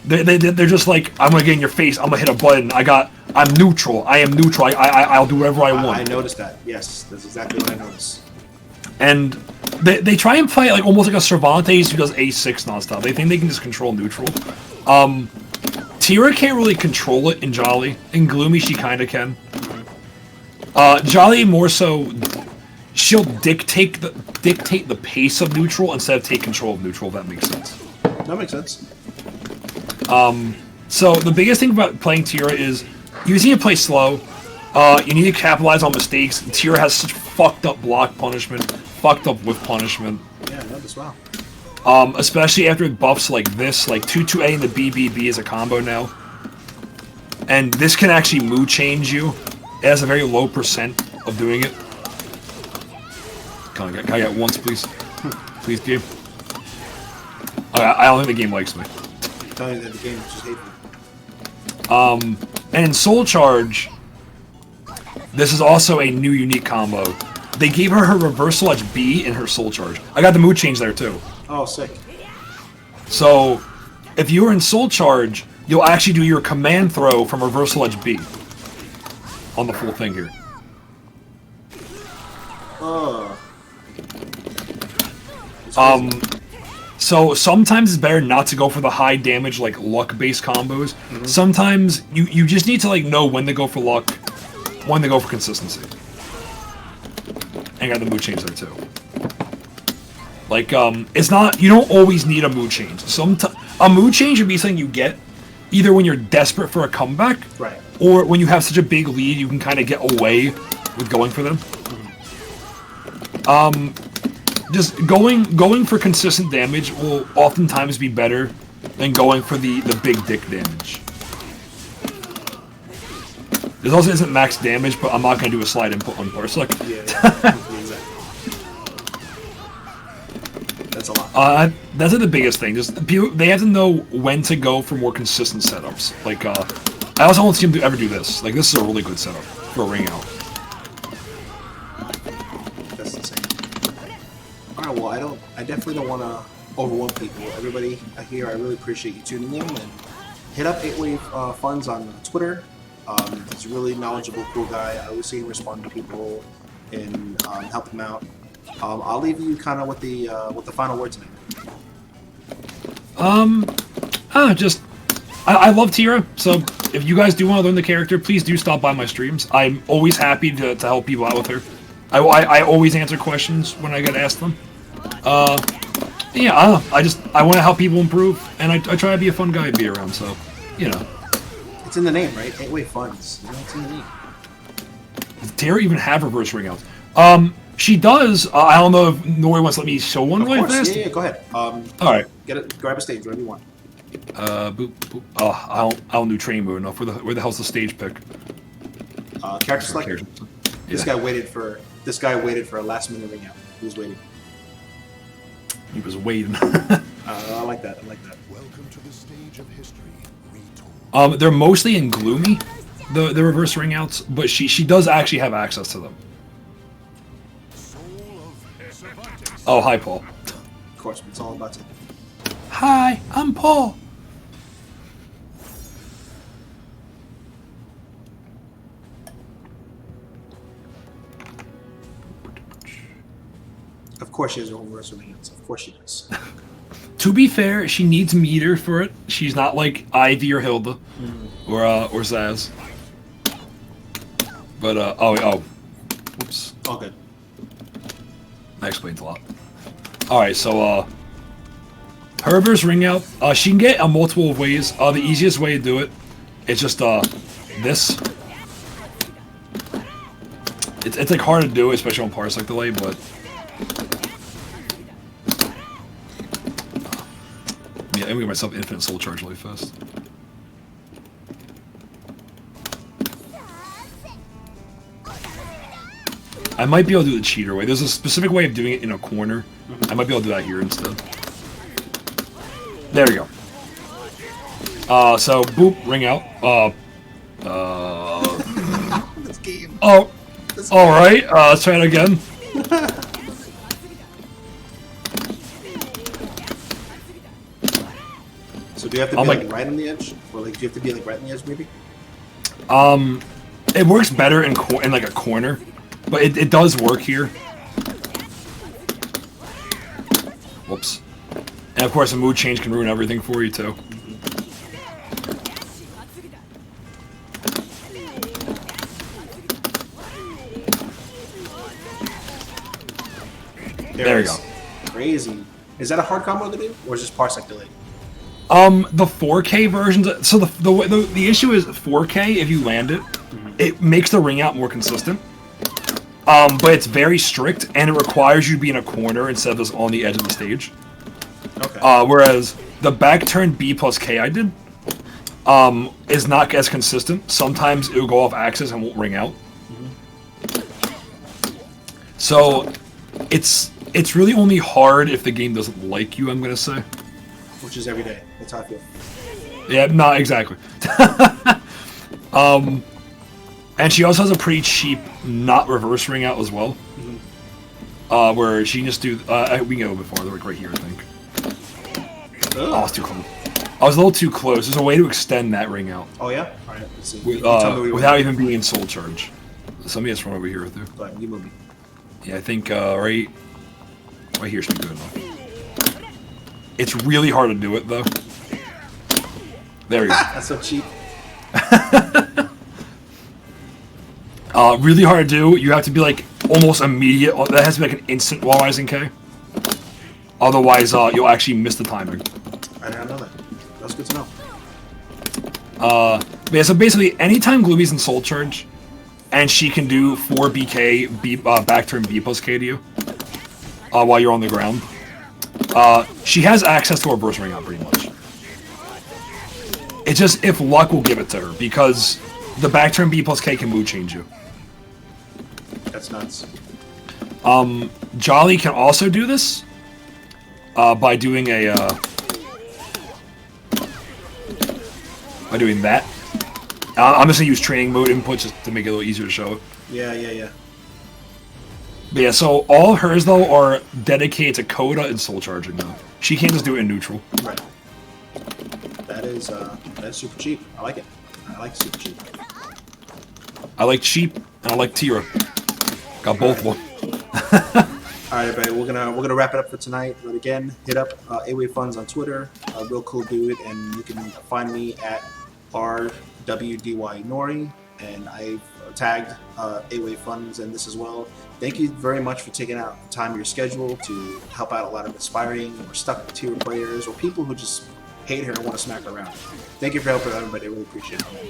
they're just like, I'm gonna get in your face, I'm gonna hit a button, I'm neutral, I am neutral, I'll do whatever I want. I noticed that, yes, that's exactly what I noticed. And they try and play it like almost like a Cervantes who does A6 nonstop. They think they can just control neutral. Tira can't really control it in Jolly. In Gloomy, she kind of can. Jolly more so, she'll dictate the pace of neutral instead of take control of neutral. If that makes sense. That makes sense. So the biggest thing about playing Tira is you need to play slow. You need to capitalize on mistakes. Tira has such fucked up block punishment, fucked up whiff punishment. Yeah, I know this well. Especially after buffs like this, like 2-2A and the BBB is a combo now. And this can actually mood change you. It has a very low percent of doing it. Can I get once, please? Please, game. I don't think the game likes me. I'm telling you that the game is just hateful. And in Soul Charge, this is also a new unique combo. They gave her reversal edge B in her Soul Charge. I got the mood change there too. Oh, sick. So, if you're in Soul Charge, you'll actually do your command throw from reversal edge B on the full thing here. So sometimes it's better not to go for the high damage like luck-based combos. Mm-hmm. Sometimes you just need to like know when to go for luck, when to go for consistency. And got the mood change there too. Like it's not, you don't always need a mood change. A mood change would be something you get either when you're desperate for a comeback, right, or when you have such a big lead you can kind of get away with going for them. Just going for consistent damage will oftentimes be better than going for the big dick damage. This also isn't max damage, but I'm not going to do a slide input on Parsec. Yeah, exactly. That's a lot. That's the biggest thing. Just they have to know when to go for more consistent setups. Like, I also don't see them ever do this. Like, this is a really good setup for a ring out. That's insane. Alright, well, I definitely don't want to overwhelm people. Everybody here, I really appreciate you tuning in, and hit up 8wayfunz on Twitter. He's a really knowledgeable, cool guy. I always see him respond to people and help them out. I'll leave you kind of with the final word tonight. I love Tira, so if you guys do want to learn the character, please do stop by my streams. I'm always happy to help people out with her. I always answer questions when I get asked them. Yeah, I don't know. I want to help people improve, and I try to be a fun guy to be around, so, you know. It's in the name, right? 8wayfunz. You know, it's in the name. Does Tira even have reverse ring outs? She does. I don't know if Nori wants to let me show one really fast. Yeah, go ahead. Alright. Grab a stage, whatever you want. Boop, boop. Oh, I don't do training mode enough. Where the hell's the stage pick? Character select. This guy waited for a last minute ring out. He was waiting. He was waiting. I like that. Welcome to the stage of history retold. They're mostly in Gloomy, the reverse ring outs, but she does actually have access to them. Oh, hi, Paul. Of course, it's all about it. Hi, I'm Paul. Of course she has her own reverse ring outs. Of course she does. To be fair, she needs meter for it. She's not like Ivy or Hilda or Zaz. But whoops. All good. That explains a lot. Alright, so her reverse ring out, she can get a multiple ways. The easiest way to do it is just this. It's like hard to do, especially on Parsec delay, but yeah, let me get myself infinite soul charge really fast. I might be able to do the cheater way. There's a specific way of doing it in a corner. I might be able to do that here instead. There we go. So, boop, ring out. Oh, all right. Let's try it again. So do you have to be like right on the edge, or like do you have to be like right on the edge, maybe? It works better in like a corner, but it does work here. Whoops. And of course, a mood change can ruin everything for you too. There you go. Crazy. Is that a hard combo to do, or is this parsec delay? The 4K versions. So the issue is 4K. If you land it, it makes the ring out more consistent. But it's very strict, and it requires you to be in a corner instead of just on the edge of the stage. Okay. Whereas the back turn B plus K I did is not as consistent. Sometimes it will go off axis and won't ring out. So it's really only hard if the game doesn't like you, I'm gonna say. Which is every day. That's how I feel. Yeah, no, exactly. And she also has a pretty cheap not reverse ring out as well. Where she can just do we can go before, they're like right here, I think. Oh, I was too close. I was a little too close. There's a way to extend that ring out. Oh yeah? Alright, let's see. Without even being in soul charge. Somebody has from over here with her. Go ahead, you move me. Yeah, I think right here should be good enough. It's really hard to do it though. There we go. That's so cheap. Really hard to do. You have to be like almost immediate. That has to be like an instant while rising K. Otherwise, you'll actually miss the timing. I didn't know that. That's good to know. But yeah, so basically, anytime Gloomy's in soul charge, and she can do 4 BK back turn B plus K to you while you're on the ground. She has access to a burst ring out pretty much. It's just if luck will give it to her, because the back turn B plus K can mood change you. That's nuts. Jolly can also do this by doing that. I'm just gonna use training mode inputs just to make it a little easier to show it. Yeah. But yeah, so all hers though are dedicated to Coda and soul charging though. She can't just do it in neutral. Right. That is super cheap. I like it. I like super cheap. I like cheap and I like Tira. Got both of them. All right, everybody. We're gonna wrap it up for tonight. But again, hit up 8wayfunz on Twitter. Real cool dude, and you can find me at RWDYNori, and I've tagged 8wayfunz in this as well. Thank you very much for taking out the time of your schedule to help out a lot of aspiring or stuck tier players or people who just hate her and want to smack her around. Thank you for helping everybody. I really appreciate it.